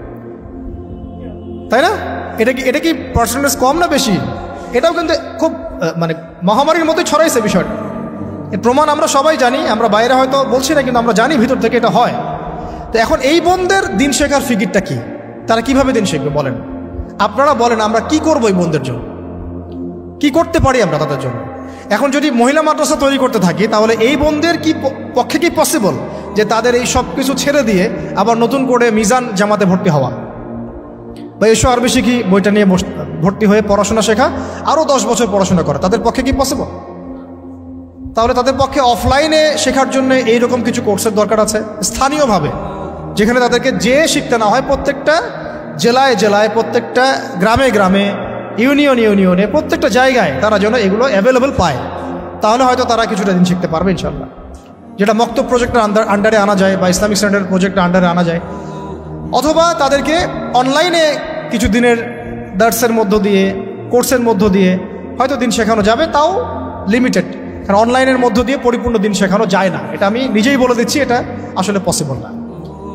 তাই না? এটা কি পার্সেন্টেজ কম না বেশি? এটাও কিন্তু খুব মানে মহামারীর মতোই ছড়াইছে বিষয়টা। এর প্রমাণ আমরা সবাই জানি, আমরা বাইরে হয়তো বলছি না, কিন্তু আমরা জানি ভিতর থেকে এটা হয়। তো এখন এই বোনদের দিন শেখার ফিকিরটা কি? তারা কিভাবে দিন শিখবে বলেন? আপনারা বলেন আমরা কি করবো এই বোনদের জন্য, কি করতে পারি আমরা তাদের জন্য? এখন যদি মহিলা মাদ্রাসা তৈরি করতে থাকি, তাহলে এই বোনদের পক্ষে কি পসিবল যে তাদের এই সব কিছু ছেড়ে দিয়ে আবার নতুন করে মিজান জামাতে ভর্তি হওয়া? বা এসো আরবি শিখি বইটা নিয়ে ভর্তি হয়ে পড়াশোনা শেখা, আরও 10 বছর পড়াশোনা করা তাদের পক্ষে কি পসিবল? তাহলে তাদের পক্ষে অফলাইনে শেখার জন্য এইরকম কিছু কোর্সের দরকার আছে স্থানীয়ভাবে, যেখানে তাদেরকে যে শিখতে না হয়, প্রত্যেকটা জেলায় জেলায়, প্রত্যেকটা গ্রামে গ্রামে, ইউনিয়নে, প্রত্যেকটা জায়গায় তারা যেন এগুলো অ্যাভেলেবল পায়। তাহলে হয়তো তারা কিছুটা দিন শিখতে পারবে ইনশাল্লাহ। যেটা মক্তব প্রজেক্টের আন্ডারে আনা যায় বা ইসলামিক স্ট্যান্ডার্ড প্রজেক্টের আন্ডারে আনা যায়, অথবা তাদেরকে অনলাইনে কিছু দিনের দার্সের মধ্য দিয়ে, কোর্সের মধ্য দিয়ে হয়তো দিন শেখানো যাবে, তাও লিমিটেড। কারণ অনলাইনের মধ্য দিয়ে পরিপূর্ণ দিন শেখানো যায় না, এটা আমি নিজেই বলে দিচ্ছি, এটা আসলে পসিবল না।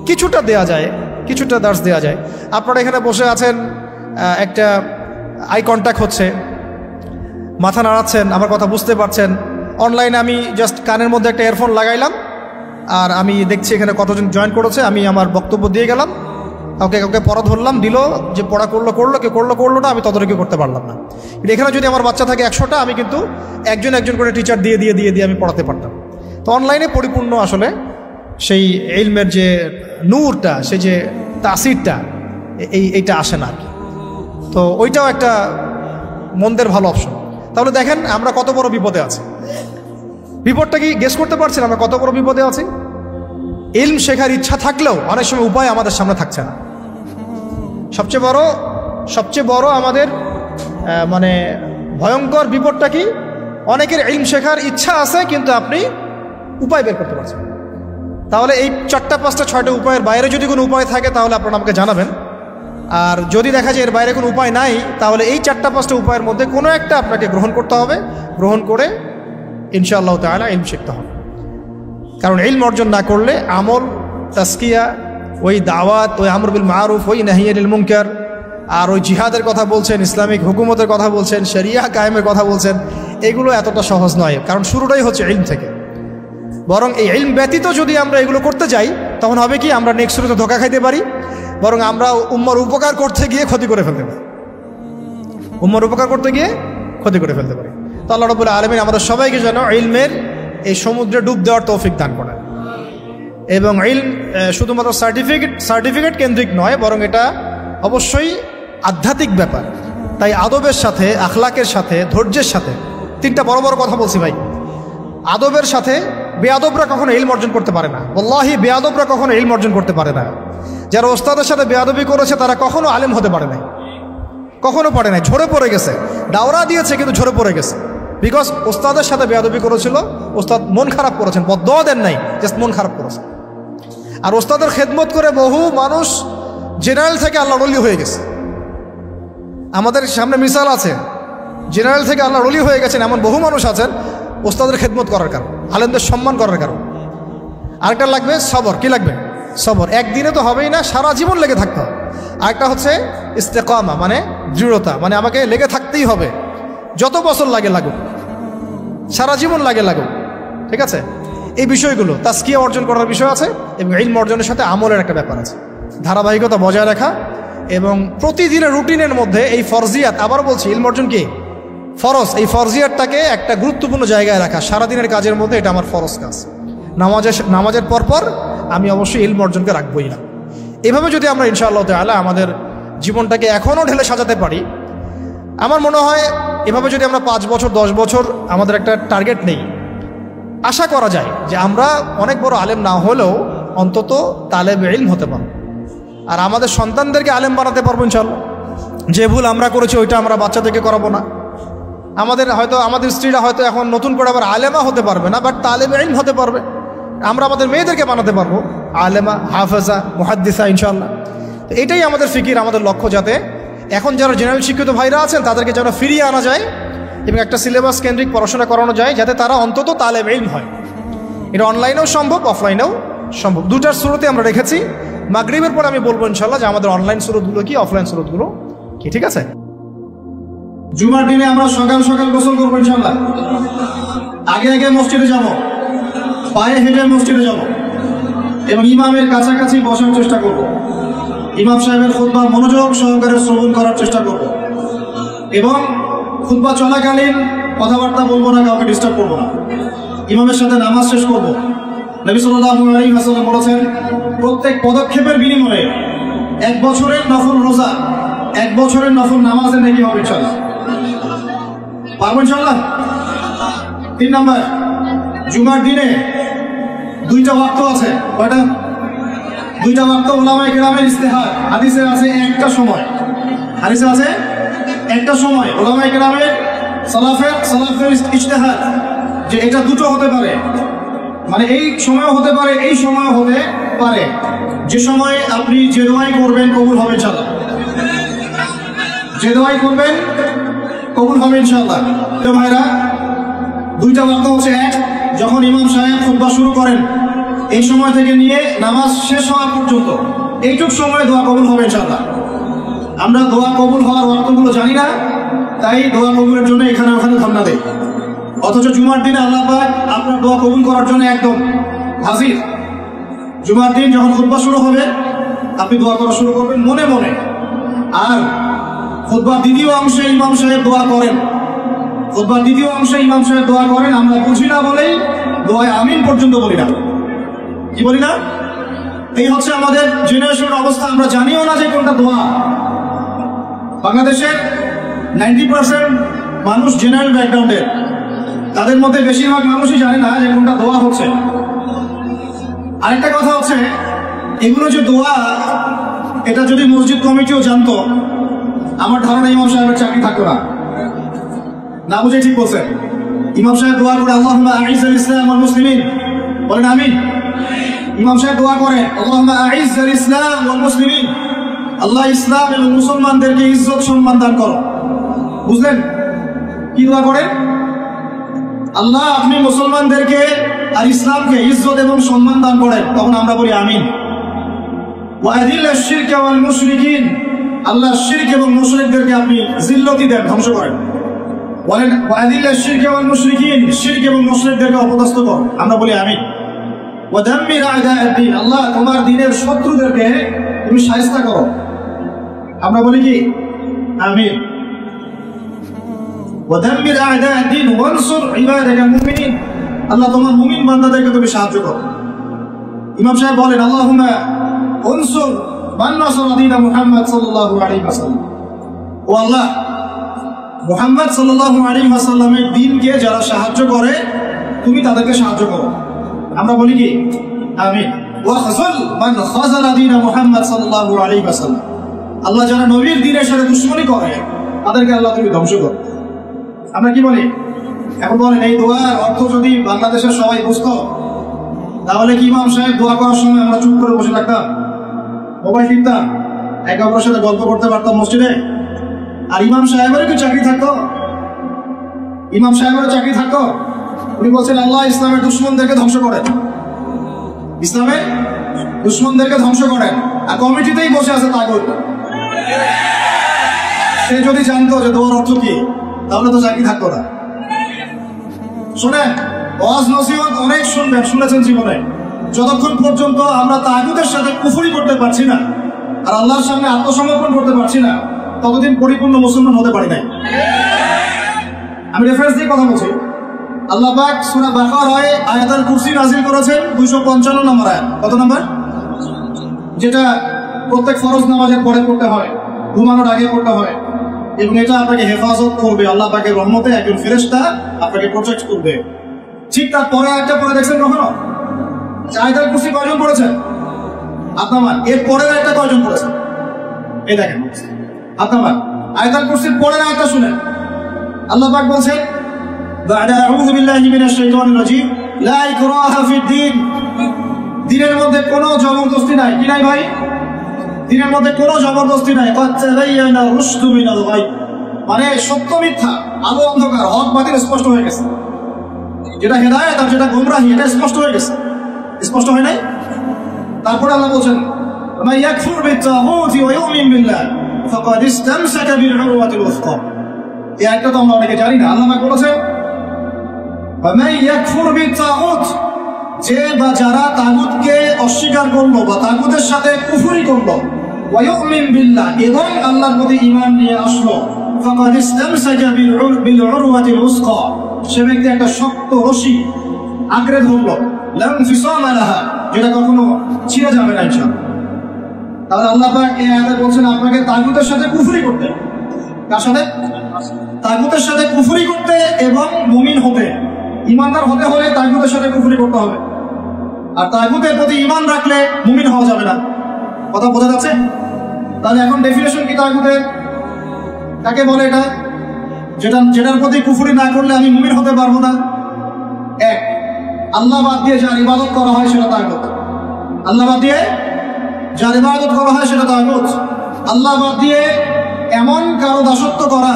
কিছুটা দেয়া যায়, কিছুটা দার্স দেওয়া যায়। আপনারা এখানে বসে আছেন, একটা আই কন্ট্যাক্ট হচ্ছে, মাথা নাড়াচ্ছেন, আমার কথা বুঝতে পারছেন। অনলাইনে আমি জাস্ট কানের মধ্যে একটা ইয়ারফোন লাগাইলাম, আর আমি দেখছি এখানে কতজন জয়েন করেছে, আমি আমার বক্তব্য দিয়ে গেলাম, কাউকে পড়া ধরলাম, দিল, যে পড়া করলো, কে করলো না, আমি তদারকি করতে পারলাম না। কিন্তু এখানে যদি আমার বাচ্চা থাকে 100টা, আমি কিন্তু একজন করে টিচার দিয়ে আমি পড়াতে পারতাম। তো অনলাইনে পরিপূর্ণ আসলে সেই ইলমের যে নূরটা, সেই যে তাসিরটা, এইটা আসে না আর কি। তো ওইটাও একটা মন্দের ভালো অপশন। তাহলে দেখেন আমরা কত বড় বিপদে আছি। বিপদটা কি গেস করতে পারছেন আমরা কত বড় বিপদে আছি? ইলম শেখার ইচ্ছা থাকলেও অনেক সময় উপায় আমাদের সামনে থাকছে না। সবচেয়ে বড় আমাদের মানে ভয়ঙ্কর বিপদটা কি? অনেকের ইলম শেখার ইচ্ছা আছে, কিন্তু আপনি উপায় বের করতে পারছেন। তাহলে এই 4টা 5টা 6টা উপায়ের বাইরে যদি কোনো উপায় থাকে তাহলে আপনারা আমাকে জানাবেন। আর যদি দেখা যায় এর বাইরে কোনো উপায় নাই, তাহলে এই 4টা 5টা উপায়ের মধ্যে কোনো একটা আপনাকে গ্রহণ করতে হবে। গ্রহণ করে ইনশাআল্লাহ তাআলা ইলম শিখতে হবে। কারণ ইলম অর্জন না করলে আমল, তাসকিয়া, ওই দাওয়াত, ওই আমর বিল মারুফ, ওই নাহি আনিল মুনকার, আর ওই জিহাদের কথা বলছেন, ইসলামিক হুকুমতের কথা বলছেন, শরিয়া কায়েমের কথা বলছেন, এগুলো এতটা সহজ নয়। কারণ শুরুটাই হচ্ছে ইলম থেকে। বরং এই ইলম ব্যতীত যদি আমরা এগুলো করতে যাই, তখন হবে কি, আমরা নেক্সট শুরুতে ধোঁকা খাইতে পারি, বরং আমরা উম্মার উপকার করতে গিয়ে ক্ষতি করে ফেলতে পারি। তো আল্লাহ রাব্বুল আলামিন আমাদের সবাইকে যেন ইলমের এই সমুদ্রে ডুব দেওয়ার তৌফিক দান করেন। এবং ইলম শুধুমাত্র সার্টিফিকেট কেন্দ্রিক নয়, বরং এটা অবশ্যই আধ্যাত্মিক ব্যাপার। তাই আদবের সাথে, আখলাকের সাথে, ধৈর্যের সাথে, 3টা বড় বড় কথা বলছি ভাই। আদবের সাথে বেয়াদবরা কখনো ইলম অর্জন করতে পারে না। ওয়াল্লাহি বেয়াদবরা কখনো ইলম অর্জন করতে পারে না। যারা ওস্তাদের সাথে বেয়াদবি করেছে তারা কখনো আলেম হতে পারে নাই, কখনো পারে নাই। ঝরে পড়ে গেছে, দাওরা দিয়েছে কিন্তু ঝরে পড়ে গেছে। বিকজ ওস্তাদের সাথে বেয়াদবি করেছিল, ওস্তাদ মন খারাপ করেছেন, বদদোয়া দেন নাই, জাস্ট মন খারাপ করেছে। আর ওস্তাদের খেদমত করে বহু মানুষ জেনারেল থেকে আল্লাহর ওলি হয়ে গেছে। আমাদের সামনে মিসাল আছে, জেনারেল থেকে আল্লাহর ওলি হয়ে গেছেন এমন বহু মানুষ আছেন ওস্তাদের খেদমত করার কারণ, আলেমদের সম্মান করার কারণ। আরেকটা লাগবে সবর। কি লাগবে? সবর। একদিনে তো হবেই না, সারা জীবন লেগে থাকতে হবে। আরেকটা হচ্ছে ইস্তেকামা, মানে দৃঢ়তা, মানে আমাকে লেগে থাকতেই হবে, যত বছর লাগুক, সারা জীবন লাগুক। ঠিক আছে? এই বিষয়গুলো তাসকিয়া অর্জন করার বিষয় আছে, এবং ইলম অর্জনের সাথে আমলের একটা ব্যাপার আছে। ধারাবাহিকতা বজায় রাখা এবং প্রতিদিনের রুটিনের মধ্যে এই ফরজিয়াত, আবার বলছি ইলম অর্জন কি ফরজ, এই ফরজিয়াতটাকে একটা গুরুত্বপূর্ণ জায়গায় রাখা। সারাদিনের কাজের মধ্যে এটা আমার ফরজ কাজ। নামাজের পর আমি অবশ্যই ইলম অর্জনকে রাখবই না। এভাবে যদি আমরা ইনশাআল্লাহ তাআলা আমাদের জীবনটাকে এখনও ঢেলে সাজাতে পারি, আমার মনে হয় এভাবে যদি আমরা 5 বছর 10 বছর আমাদের একটা টার্গেট নেই, আশা করা যায় যে আমরা অনেক বড় আলেম না হলেও অন্তত তালেব ইলম হতে পারবো। আর আমাদের সন্তানদেরকে আলেম বানাতে পারবো ইনশাআল্লাহ। যে ভুল আমরা করেছি ওইটা আমরা বাচ্চাদেরকে করাবো না। আমাদের স্ত্রীরা হয়তো এখন নতুন করে আবার আলেমা হতে পারবে না, বাট তালেব ইলম হতে পারবে। আমরা আমাদের মেয়েদেরকে বানাতে পারবো আলেমা, হাফেজা, মুহাদ্দিসা ইনশাআল্লাহ। তো এটাই আমাদের ফিকির, আমাদের লক্ষ্য, যাতে এখন যারা জেনারেল শিক্ষিত ভাইরা আছেন তাদেরকে যেন ফিরিয়ে আনা যায় এবং একটা সিলেবাস কেন্দ্রিক পড়াশোনা করানো যায়, যাতে তারা অন্তত তালেব ইলম হয়। এটা অনলাইনেও সম্ভব, অফলাইনেও সম্ভব। 2টার শুরুতে আমরা রেখেছি। মাগরিবের পর আমি বলবো ইনশাআল্লাহ যে আমাদের অনলাইন সুরতগুলো কি, অফলাইন সুরতগুলো কি। ঠিক আছে? জুমার দিনে আমরা সকাল সকাল গোসল করবো ইনশাআল্লাহ। আগে মসজিদে যাব, পায়ে হেঁটে মসজিদে যাব এবং ইমামের কাছাকাছি বসার চেষ্টা করব। ইমাম সাহেবের খুতবা মনোযোগ সহকারে শ্রবণ করার চেষ্টা করব এবং খুতবা চলাকালীন কথাবার্তা বলবো না, কাউকে ডিস্টার্ব করবো না। ইমামের সাথে নামাজ শেষ করব। নবী সাল্লাল্লাহু আলাইহি ওয়াসাল্লাম বলেছেন, প্রত্যেক পদক্ষেপের বিনিময়ে 1 বছরের নফল রোজা 1 বছরের নফল নামাজের নাকি হবে ইনশাআল্লাহ। পারবো ইনশাআল্লাহ। 3 নাম্বার, জুমার দিনে 2টা ওয়াক্ত আছে। কয়টা? 2টা ওয়াক্ত। উলামায়ে কেরামের ইজতিহাদ, হাদিসে আছে একটা সময়, হাদিসে আছে একটা সময়। উলামায়ে কেরামের সালাফের ইজতিহাদ যে এটা দুটো হতে পারে, মানে এই সময় হতে পারে, এই সময় হতে পারে। যে সময়ে আপনি যে দোয়াই করবেন কবুল হবে ইনশাআল্লাহ, যে দোয়াই করবেন কবুল হবে ইনশাআল্লাহ। তো ভাইরা, 2টা ওয়াক্ত হচ্ছে, এক যখন ইমাম সাহেব খুতবা শুরু করেন এই সময় থেকে নিয়ে নামাজ শেষ হওয়া পর্যন্ত এইটুক সময়ে দোয়া কবুল হবে ইনশাআল্লাহ। আমরা দোয়া কবুল হওয়ার ওয়াক্তগুলো জানি না, তাই দোয়া কবুলের জন্য এখানে ওখানে ধান্দা দেয়। অথচ জুমার দিনে আল্লাহ পাক আপনার দোয়া কবুল করার জন্য একদম হাজির। জুমার দিন যখন খুতবা শুরু হবে আপনি দোয়া করা শুরু করবেন মনে মনে। আর খুতবার দ্বিতীয় অংশে ইমাম সাহেব দোয়া করেন, খুতবার দ্বিতীয় অংশে ইমাম সাহেব দোয়া করেন। আমরা বুঝি না বলেই দোয়ায় আমিন পর্যন্ত বলি না। কি বলি না? এই হচ্ছে আমাদের জেনারেশনের অবস্থা। আমরা জানিও না যে কোনটা দোয়া। বাংলাদেশের 90% মানুষ জেনারেল ব্যাকগ্রাউন্ডের, তাদের মধ্যে বেশিরভাগ মানুষই জানে না যে কোনটা দোয়া হচ্ছে। আরেকটা কথা হচ্ছে, এগুলো যে দোয়া, এটা যদি মসজিদ কমিটিও জানতো, আমার ধারণা ইমাম সাহেবের চাকরি থাকতো না। না বুঝে ঠিক বলছেন। ইমাম সাহেব দোয়া করে আল্লাহুম্মা আইজ্জাল ইসলাম ওয়াল মুসলিমিন, বলেন আমিন। ইমাম সাহেব দোয়া করে আল্লাহুম্মা আইজ্জাল ইসলাম ওয়াল মুসলিমিন, আল্লাহ ইসলাম এবং মুসলমানদেরকে ইজ্জত সম্মান দান করো। বুঝলেন কি দোয়া করেন? আল্লাহ আপনি মুসলমানদেরকে আর ইসলামকে ইজ্জত এবং সম্মান দান করেন। তখন আমরা বলি আমিন। ওয়া আযিল্লাশ শিরকা ওয়াল মুশরিকিন, আল্লাহ শিরক এবং মুশরিকদেরকে আপনি জিল্লতি দেন, ধ্বংস করেন। বলেন ওয়া আযিল্লাশ শিরকা ওয়াল মুশরিকিন, শিরক এবং মুশরিকদেরকে অপদস্থ কর। আমরা বলি আমিন। ওয়া দাম্মির আ'দা'আদ-দ্বীন, আল্লাহ তোমার দ্বীনের শত্রুদেরকে তুমি শায়েস্তা করো। আমরা বলি কি? আমিন। ওয়া দাম্মির আ'দা'আদ-দ্বীন ওয়ানসুর ইবাদাকাল মুমিনিন, আল্লাহ তোমার মুমিন বান্দাদেরকে তুমি সাহায্য করো। ইমাম সাহেব বলেন আল্লাহুম্মা উনসুর মান নাসারা দীন মুহাম্মদ সাল্লাল্লাহু আলাইহি ওয়াসাল্লাম, ও আল্লাহ মুহাম্মদ সাল্লাল্লাহু আলাইহি ওয়াসাল্লামের দ্বীনকে যারা সাহায্য করে তুমি তাদেরকে সাহায্য করো। আমরা বলি কি? আমিন। ওয়া খাযল মান খাযালা দীন মুহাম্মদ সাল্লাল্লাহু আলাইহি ওয়াসাল্লাম, আল্লাহ যারা নবীর দ্বীনের সাথে দুশমনি করে তাদেরকে আল্লাহ তুমি ধ্বংস করো। আমরা কি বলি? এখন বলেন এই দোয়ার অর্থ যদি বাংলাদেশের সবাই বুঝতো, তাহলে কি ইমাম সাহেব দোয়া করার সময় আমরা চুপ করে বসে থাকতাম, মোবাইল টিপতাম, একে অপরের সাথে গল্প করতে পারতাম মসজিদে? আর ইমাম সাহেবেরও কি চাকরি থাকতো? ইমাম সাহেবেরও চাকরি থাকতো? উনি বলছেন আল্লাহ ইসলামের দুশমনদেরকে ধ্বংস করেন, ইসলামের দুশমনদেরকে ধ্বংস করেন। আর কমিটিতেই বসে আছে তাগুত। সে যদি জানতো যে দোয়ার অর্থ কি, তাহলে তো চাকরি থাকতো না। শোনেন, ওয়াজ নসিহত অনেক শুনবেন, শুনেছেন জীবনে, যতক্ষণ পর্যন্ত আমরা তাগুতের সাথে কুফরি করতে পারছি না আর আল্লাহর সামনে আত্মসমর্পণ করতে পারছি না, ততদিন পরিপূর্ণ মুসলমান হতে পারি নাই। আমি রেফারেন্স দিয়ে কথা বলছি। আল্লাহ পাক সূরা বাকারায় আয়াতুল কুরসি নাযিল করেছেন 255 নম্বর আয়াত। কত নম্বর? যেটা প্রত্যেক ফরজ নামাজের পরে পড়তে হয়, ঘুমানোর আগে পড়তে হয়, এবং এটা আপনাকে হেফাজত করবে। আল্লাহ পাকের রহমতে একজন ফেরেশতা আপনাকে প্রোটেক্ট করবে। ঠিক তার পরে একটা পরে দেখছেন কখনো? আয়াতুল কুরসি কয়জন পড়েছেন? আপনার এর পরের একটা কয়জন পড়েছেন? এই দেখেন আপনার আয়াতুল কুরসির পরের আয়াতটা শুনেন। আল্লাহ পাক বলছেন বা'দা আউযু বিল্লাহি মিনাশ শাইতানির রাজীম লা ইকরাহা ফিদ-দীন, দ্বীনের মধ্যে কোনো জবরদস্তি নাই। কি নাই ভাই? দ্বীনের মধ্যে কোনো জবরদস্তি নাই। ক্বাদ তাবায়্যানা রুশদু মিনাল গায়, মানে সত্য মিথ্যা, আলো অন্ধকার, হক বাতিল স্পষ্ট হয়ে গেছে। যেটা হেদায়েত আর যেটা গোমরাহি এটা স্পষ্ট হয়ে গেছে। স্পষ্ট হয় নাই? তারপরে আল্লাহ বলছেন মান ইয়াকফুর বিত-তাগুতি ওয়া ইউমিন বিল্লাহ ফাকাদ ইসতামসাকা বিল-উরওয়াতিল ওয়াসকা। এই আয়াতটা তো আমরা অনেকে জানি না। আল্লাহ পাক বলেছেন মান ইয়াকফুর বিত-তাগুত, যে বা যারা তাগুতকে অস্বীকার করলো বা তাগুতের সাথে কুফরি করলো, ওয়া ইউমিন বিল্লাহ, এবং আল্লাহর প্রতি ঈমান নিয়ে আসলো, ফাকাদ ইসতামসাকা বিল-উরওয়াতিল ওয়াসকা, সে ব্যক্তি একটা শক্ত রশি আঁকড়ে ধরলো, লা ইনফিসামা লাহা, যেটা কখনো ছিঁড়ে যাবে না ইনশাআল্লাহ। তাহলে আল্লাহ পাক এই আয়াতে বলছেন আপনাকে তাগুতের সাথে কুফরি করতে। কার সাথে? তাগুতের সাথে কুফরি করতে এবং মুমিন হতে। ইমানদার হতে হলে তাগুতের সাথে কুফরি করতে হবে, আর তাগুতের প্রতি ঈমান রাখলে মুমিন হওয়া যাবে না। কথা বোঝা যাচ্ছে? তাহলে এখন ডেফিনেশন কি তাগুতের? কাকে বলে এটা? যেটার প্রতি কুফরি না করলে আমি মুমিন হতে পারবো না। এক, আল্লাহ বাদ দিয়ে যার ইবাদত করা হয় সেটা তাগুত। আল্লাহ বাদ দিয়ে যার ইবাদত করা হয় সেটা তাগুত। আল্লাহ বাদ দিয়ে এমন কারো দাসত্ব করা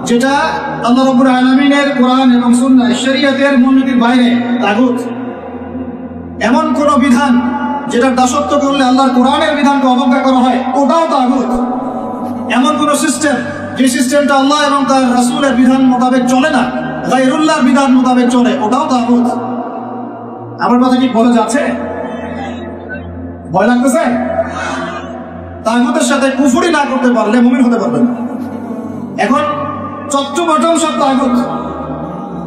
যেটা আল্লাহ রাব্বুল আলামিনের কোরআন এবং সুন্নাহ শরীয়তের মূলনীতির বাইরে, তাগুত। এমন কোন বিধান যেটার দাসত্ব করলে আল্লাহর কোরআনের বিধানকে অবজ্ঞা করা হয়, ওটাও তাগুত। এমন কোন সিস্টেম যে সিস্টেমটা আল্লাহ এবং তার রাসূলের বিধান মোতাবেক চলে না, গায়রুল্লাহর বিধান মোতাবেক চলে, ওটাও তাগুত। আমার কথা কি বলা যাচ্ছে? ভয় লাগতেছে? তাগুতের সাথে কুফরি না করতে পারলে মুমিন হতে পারবেন। এখন চট্টু বটম সব তাগুত,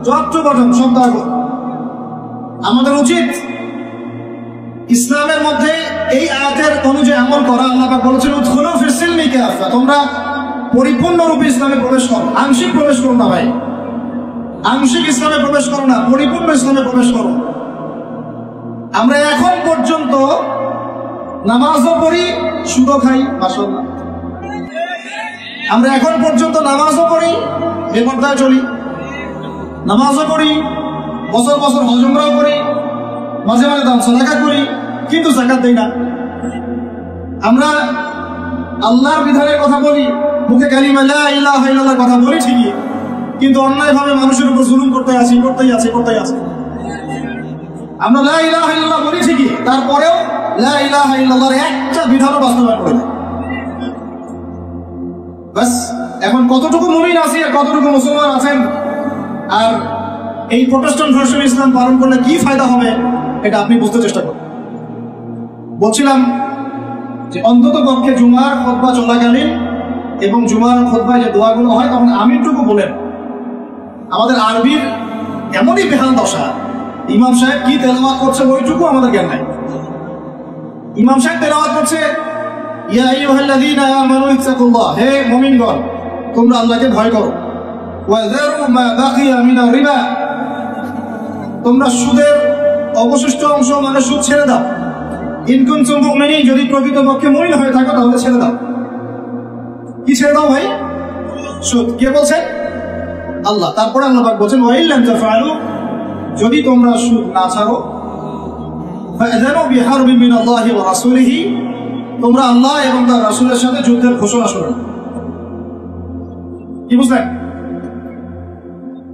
চট্টু বটম সব তাগুত। আমাদের উচিত ইসলামের মধ্যে এই আয়াতের অনুযায়ী আমল করা। আল্লাহ পাক বলেছেন উদখুলু ফিস সিলমি কাফা, তোমরা পরিপূর্ণরূপে ইসলামে প্রবেশ করো। আংশিক প্রবেশ করো না ভাই, আংশিক ইসলামে প্রবেশ করো না, পরিপূর্ণ ইসলামে প্রবেশ করো। আমরা এখন পর্যন্ত নামাজও পড়ি, সুদও খাই, মাশাআল্লাহ। আমরা এখন পর্যন্ত নামাজও পড়ি, বেপরদায় চলি, নামাজও পড়ি, বছর বছর হজ উমরাও করি, মাঝে মাঝে দান সাদাকা করি, কিন্তু যাকাত দেই না। আমরা আল্লাহর বিধানের কথা বলি, মুখে কালিমা লা ইলাহা ইল্লাল্লাহর কথা বলি ঠিকই, কিন্তু অন্যায়ভাবে মানুষের উপর জুলুম করতেই আছি। আমরা লা ইলাহা ইল্লাল্লাহ বলি ঠিকই, তারপরেও লা ইলাহা ইল্লাল্লাহর একটা বিধানও বাস্তবায়ন করি না। বাস, এখন কতটুকু মুমিন আছি আর কতটুকু মুসলমান আছেন, আর এই প্রোটেস্ট্যান্ট ভার্সন ইসলাম পালন করলে কি ফায়দা হবে এটা আপনি বুঝতে চেষ্টা করুন। বলছিলাম যে অন্তত পক্ষে জুমার খুতবা চলাকালীন এবং জুমার খুতবায় যে দোয়াগুলো হয় তখন আমিনটুকু বলেন। আমাদের আরবির এমনই বেহাল দশা, ইমাম সাহেব কি তেলাওয়াত করছে ওইটুকু আমাদের জ্ঞান নাই। ইমাম সাহেব তেলাওয়াত করছে ইয়া আইয়ুহাল্লাযীনা আমানু ইত্তাকুল্লাহ, হে মুমিনগণ তোমরা আল্লাহকে ভয় করো, ওয়া যারু মা বাকিয়া মিনার রিবা, তোমরা সুদের অবশিষ্ট অংশ মানে সুদ ছেড়ে দাও। ইন কুনতুম মুমিনিন, যদি প্রকৃতপক্ষে মুমিন হয়ে থাকো তাহলে ছেড়ে দাও। কি ছেড়ে দাও ভাই? সুদ। কে বলছেন? আল্লাহ। তারপরে আল্লাহ পাক বলেন ওয়া ইল্লাম তাফআলু, যদি তোমরা সুদ না ছাড়ো, ফাআযানু বিহারবিন মিনাল্লাহি ওয়া রাসূলিহি, তোমরা আল্লাহ এবং তার রাসূলের সাথে যুদ্ধের ঘোষণা শোনো। কি বুঝলেন?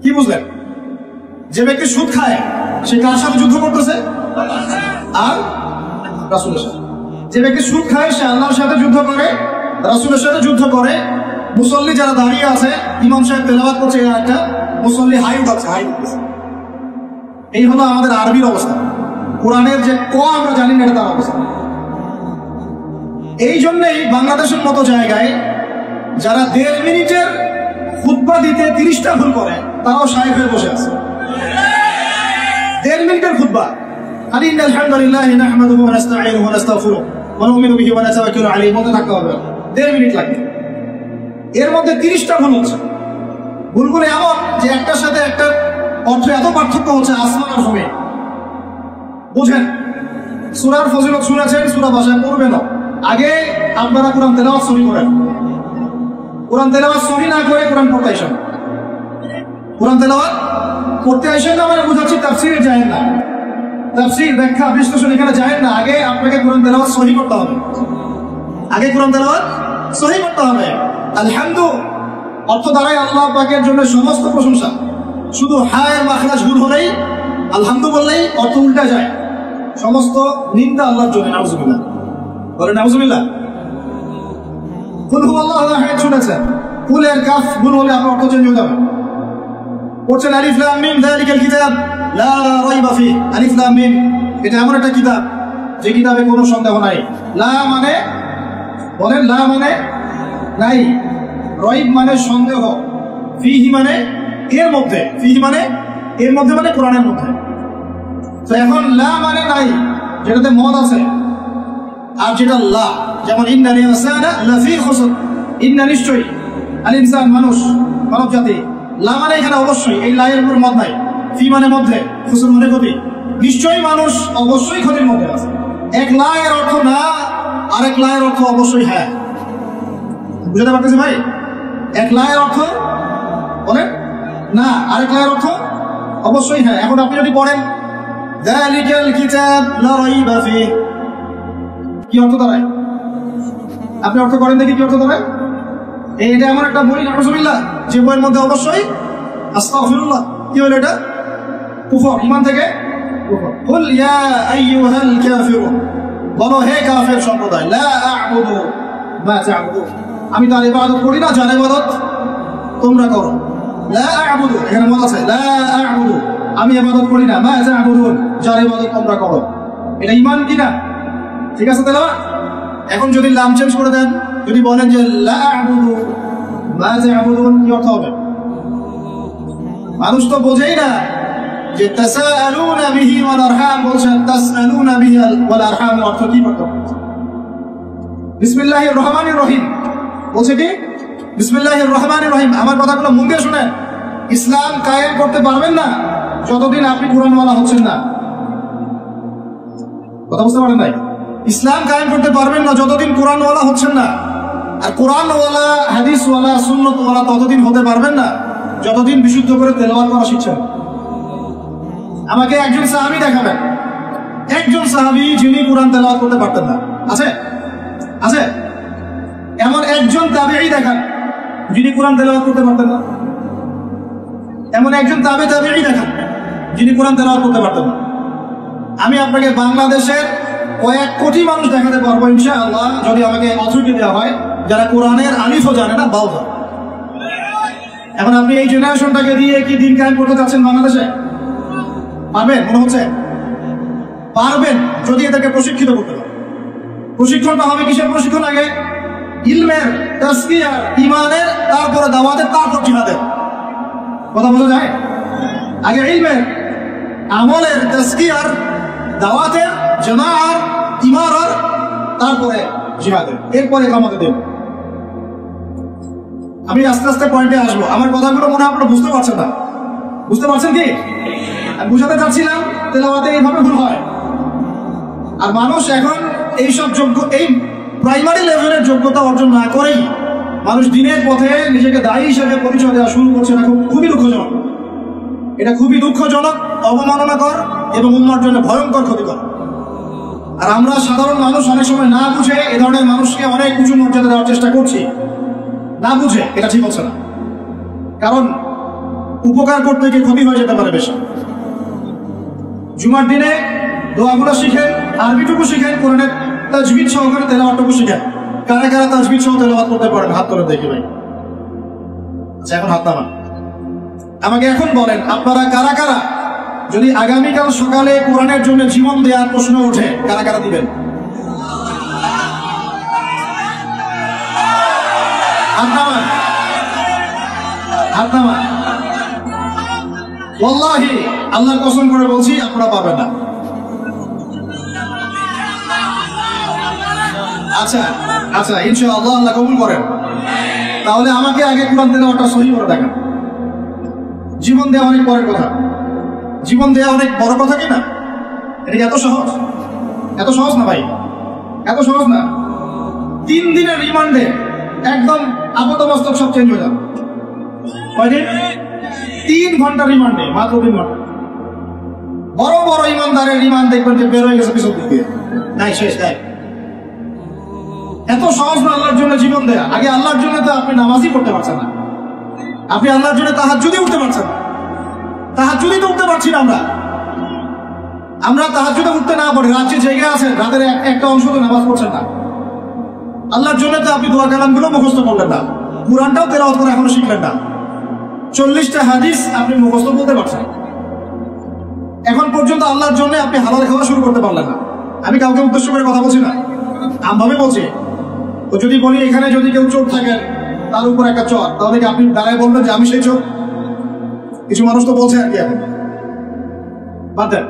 কি বুঝলেন? যে ব্যক্তি সুদ খায় সে কার সাথে যুদ্ধ করতেছে? আর রাসূলের সাথে। যে ব্যক্তি সুদ খায় সে আল্লাহর সাথে যুদ্ধ করে, রাসূলের সাথে যুদ্ধ করে। মুসল্লি যারা দাঁড়িয়ে আছে, ইমাম সাহেব তেলাওয়াত করছে এই আয়াতটা, মুসল্লি হাই উঠাচ্ছে। এই হলো আমাদের আরবির অবস্থা। কোরআনের যে ক আমরা জানি না, এটা তার অবস্থা। এই জন্যই বাংলাদেশের মতো জায়গায় যারা 1.5 মিনিটের খুতবা দিতে 30টা ভুল করে তারাও শায়েখ হয়ে বসে আছে। 1.5 মিনিটের খুতবা, আর ইন্নাল হামদুলিল্লাহি নাহমাদুহু ওয়া নাস্তাঈনুহু ওয়া নাস্তাগফিরুহু ওয়া নু'মিনু বিহি ওয়া নাতাওয়াক্কালু আলাইহি বলতে থাকতে হবে। 1.5 মিনিট লাগে, এর মধ্যে 30টা ভুল হচ্ছে। ভুলগুলো এমন যে একটার সাথে একটা অর্থ এত পার্থক্য হচ্ছে আসমান আর জমিন। বুঝেন, সূরার ফজিলত শুনেছেন, সূরা ভাষায় পড়বেন না। আগে আপনারা কোরআন তেলাওয়াত সহি করেন। কোরআন তেলাওয়াত সহি না করে কোরআন পড়তে আসেন। কোরআন তেলাওয়াত পড়তে আসেন না মানে বুঝাচ্ছি তাফসীরে যায়েন না, তাফসীর ব্যাখ্যা বিশ্লেষণ এখানে যায়েন না। আগে আপনাকে কোরআন তেলাওয়াত সহি করতে হবে। আগে কোরআন তেলাওয়াত সহি করতে হবে। আলহামদু অর্থ দ্বারাই আল্লাহ পাকের জন্য সমস্ত প্রশংসা। শুধু হায়ের মাখরাজ ভুল হলেই, আলহামদু বললেই অর্থ উল্টা যায়। সমস্ত নিন্দা আল্লাহর জন্য। নাউজুবিল্লাহ বলে, নাউজুবিল্লাহ। কুল হুয়াল্লাহু আহাদ শুনেছেন, কুলের কাফ ভুল হলে আপনার অর্থ চেঞ্জ হয়ে যাবে। পড়ছেন আলিফ লাম মিম যালিকাল কিতাব লা রাইবা ফি। আলিফ লাম মিম এটা এমন একটা কিতাব যে কিতাবে কোনো সন্দেহ নাই। লা মানে বলেন, লা মানে নাই, রাইব মানে সন্দেহ, ফিহি মানে এর মধ্যে, ফিহি মানে এর মধ্যে মানে কোরআনের মধ্যে। তো এখন লা মানে নাই, যেটাতে মদ আছে, আর যেটা লা যেমন ইন্নাল ইনসানা লাফি খুসর, ইন্না নিশ্চয়ই, আল ইনসান মানুষ, মানব জাতি, লা মানে এখানে অবশ্যই, এই লায়ের উপর মত নাই, ফি মানে মধ্যে, খুসর মানে ক্ষতি, নিশ্চয়ই মানুষ অবশ্যই ক্ষতির মধ্যে আছে। এক লায়ের অর্থ না, আরেক লায়ের অর্থ অবশ্যই হ্যাঁ। বুঝতে পারতেছি ভাই? এক লায়ের অর্থ বলেন না, আরেক লায়ের অর্থ অবশ্যই হ্যাঁ। এখন আপনি যদি পড়েন যালিকাল কিতাব লা রাইবা ফিহি, কি অর্থ দাঁড়ায়? আপনি অর্থ করেন দেখি কি অর্থ দাঁড়ায়? এটা এমন একটা বই নাউজুবিল্লাহ, যে বইয়ের মধ্যে অবশ্যই আস্তাগফিরুল্লাহ, কি হলো এটা? কুফর, ঈমান থেকে কুফর। কুল ইয়া আইয়ুহাল কাফিরুন, বলো হে কাফের সম্প্রদায়, লা আ'বুদু মা তা'বুদুন, আমি তার ইবাদত করি না যার ইবাদত তোমরা করো। লা আ'বুদু, এখানে মত আছে, লা আ'বুদু, আমি ইবাদত করি না, মা তা'বুদুন, যার ইবাদত তোমরা করো। এটা ঈমান কি না? ঠিক আছে তেলাওয়াত। এখন যদি নাম চেঞ্জ করে দেন, যদি বলেন যে লা আ'বুদু মা তা'বুদুন, কি অর্থ হবে? মানুষ তো বোঝেই না যে তাসাআলুনা বিহি ওয়াল আরহাম বলছেন, তাসআলুনা বিহি ওয়াল আরহাম অর্থ কি করতে হবে? বিসমিল্লাহির রহমানির রহিম বলছে কি? বিসমিল্লাহির রহমানির রহিম। আমার কথাগুলো মন দিয়ে শুনেন। ইসলাম কায়েম করতে পারবেন না যতদিন আপনি কোরআনওয়ালা হচ্ছেন না। কথা বুঝতে পারেন নাই? ইসলাম কায়েম করতে পারবেন না যতদিন কোরআনওয়ালা হচ্ছেন না। আর কোরআনওয়ালা, হাদিসওয়ালা, সুন্নতওয়ালা ততদিন হতে পারবেন না যতদিন বিশুদ্ধ করে তেলাওয়াত করা শিখছেন। আমাকে একজন সাহাবী দেখাবেন, একজন সাহাবী যিনি কোরআন তেলাওয়াত করতে পারতেন না। আছে? আছে? এমন একজন তাবেঈ দেখান যিনি কোরআন তেলাওয়াত করতে পারতেন না। এমন একজন তাবেঈ দেখান যিনি কোরআন তেলাওয়াত করতে পারতেন না। আমি আপনাকে বাংলাদেশের কয়েক কোটি মানুষ দেখাতে পারবো ইনশাআল্লাহ, যদি আমাকে অথরিটি দেওয়া হয়, যারা কোরআনের আলিফও জানে না, বাও জানে। এখন আপনি এই জেনারেশনটাকে দিয়ে কি দিন কায়েম করতে চাচ্ছেন বাংলাদেশে? পারবেন? মনে হচ্ছে পারবেন যদি এদেরকে প্রশিক্ষিত করতে পারেন। প্রশিক্ষণটা হবে কিসের প্রশিক্ষণ? আগে ইলমের, তাসকিয়ার, ঈমানের, তারপরে দাওয়াতের, তারপর জিহাদের। কথা বোঝা যায়? আগে ইলমের, আমলের, তাসকিয়ার, দাওয়াতের, জামাআর, ইমারার, তারপরে জিহাদের, এরপরে ইকামতে দেব। আমি আস্তে আস্তে পয়েন্টে আসবো। আমার কথাগুলো মনে হয় আপনারা বুঝতে পারছেন না। বুঝতে পারছেন কি? আমি বুঝাতে চাচ্ছিলাম তেলাওয়াতে এইভাবে ভুল হয়। আর মানুষ এখন এইসব যোগ্য, এই প্রাইমারি লেভেলের যোগ্যতা অর্জন না করেই মানুষ দিনের পথে নিজেকে দায়ী হিসেবে পরিচয় দেওয়া শুরু করছে। না, খুবই দুঃখজনক। এটা খুবই দুঃখজনক, অবমাননাকর এবং উম্মার জন্য ভয়ঙ্কর ক্ষতিকর। আর আমরা সাধারণ মানুষ অনেক সময় না বুঝে এ ধরনের মানুষকে অনেক উঁচু মর্যাদা দেওয়ার চেষ্টা করছি, না বুঝে। এটা ঠিক হচ্ছে না, কারণ উপকার করতে গিয়ে ক্ষতি হয়ে যেতে পারে বেশি। জুমার দিনে দোয়াগুলো শিখেন, আরবিটুকু শিখেন, কোরআনের তাজবিদ সহকারে তেলাওয়াতটুকু শিখেন। কারা কারা তাজবিদ সহ তেলাওয়াত করতে পারেন হাত তুলে দেখি ভাই। আচ্ছা, এখন হাত নামান। আমাকে এখন বলেন, আপনারা কারা কারা যদি আগামীকাল সকালে কোরআনের জন্য জীবন দেওয়ার প্রশ্ন ওঠে, কারা কারা দিবেন? হাত নামান, হাত নামান। ওয়াল্লাহি, আল্লাহর কসম করে বলছি, আপনারা পাবেন না। আচ্ছা আচ্ছা, ইনশাআল্লাহ আল্লাহ কবুল করেন। তাহলে আমাকে আগে কোরআন তেলাওয়াতটা সহি করে দেখান। জীবন দেওয়া অনেক পরের কথা, জীবন দেওয়া অনেক বড় কথা কিনা? এটা এত সহজ? এত সহজ না ভাই, এত সহজ না। 3 দিনের রিমান্ডে একদম আপাতমস্তক সব চেঞ্জ হয়ে যাবে। কয়দিন? 3 ঘন্টা রিমান্ডে, মাত্র 3 ঘন্টা। বড় বড় ইমানদারের রিমান্ড দেখবেন যে বের হয়ে গেছে পিছন দিকে, নাই শেষ, নাই। এত সহজ না আল্লাহর জন্য জীবন দেয়া। আগে আল্লাহর জন্য তো আপনি নামাজই পড়তে পারছেন না, আপনি আল্লাহর জন্য তাহাজ্জুদই উঠতে পারছেন না। তাহাজ্জুদই তো উঠতে পারছি না আমরা তাহাজ্জুদে উঠতে না পারি, রাত্রি জেগে আছেন, রাতের একটা অংশ তো নামাজ পড়ছেন না। আল্লাহর জন্য তো আপনি দোয়া কালামগুলো মুখস্থ করলেন না, কুরআনটাও তেলাওয়াত করে এখনো শিখলেন না। 40টা হাদিস আপনি মুখস্থ বলতে পারছেন, এখন পর্যন্ত আল্লাহর জন্য আপনি হালাল খাওয়া শুরু করতে পারলেন না। আমি কাউকে উদ্দেশ্য করে কথা বলছি না, আমভাবে বলছি। তো যদি বলি এখানে যদি কেউ চোর থাকেন, তার উপর একটা চর, তাহলে কি আপনি দাঁড়ায় বলবেন যে আমি সেই চোর? কিছু মানুষ তো বলছে আর কি। এখন বাদ দেন,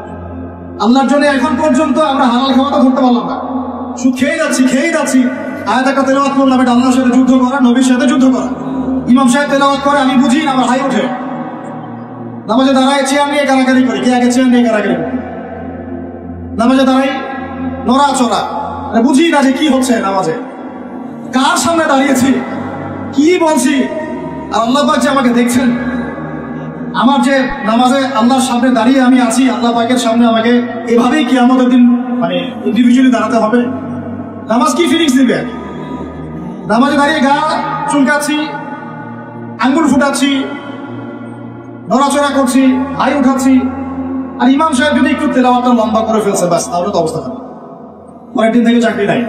আল্লাহর জন্য এখন পর্যন্ত আমরা হালাল খাওয়াটা ধরতে পারলাম না, শুধু খেয়ে যাচ্ছি আয়াত একটা তেলাওয়াত করলাম, এটা আল্লাহর সাথে যুদ্ধ করা, নবীর সাথে যুদ্ধ করা। ইমাম সাহেব তেলাওয়াত করে, আমি বুঝি না, আমার হাই ওঠে। নামাজে দাঁড়ায় চেয়ার নিয়ে গালাগালি করি, কে আগে চেয়ার নিয়ে গালাগালি করি। নামাজে দাঁড়াই নড়াচড়া, বুঝি না যে কি হচ্ছে নামাজে, কার সামনে দাঁড়িয়েছি, কি বলছি। আর আল্লাহ পাক যে আমাকে দেখছেন, আমার যে নামাজে আল্লাহর সামনে দাঁড়িয়ে আমি আছি, আল্লাহ পাকের সামনে আমাকে এভাবেই কিয়ামতের দিন মানে ইন্ডিভিজুয়ালি দাঁড়াতে হবে। নামাজ কি ফিলিংস দিবে? নামাজে দাঁড়িয়ে গা চুলকাচ্ছি, আঙ্গুল ফুটাচ্ছি, নড়াচড়া করছি, হাই উঠাচ্ছি। আর ইমাম সাহেব যদি একটু তেলাওয়াতটা লম্বা করে ফেলছে, ব্যাস তাহলে তো অবস্থা খারাপ, পরের দিন থেকে চাকরি নাই।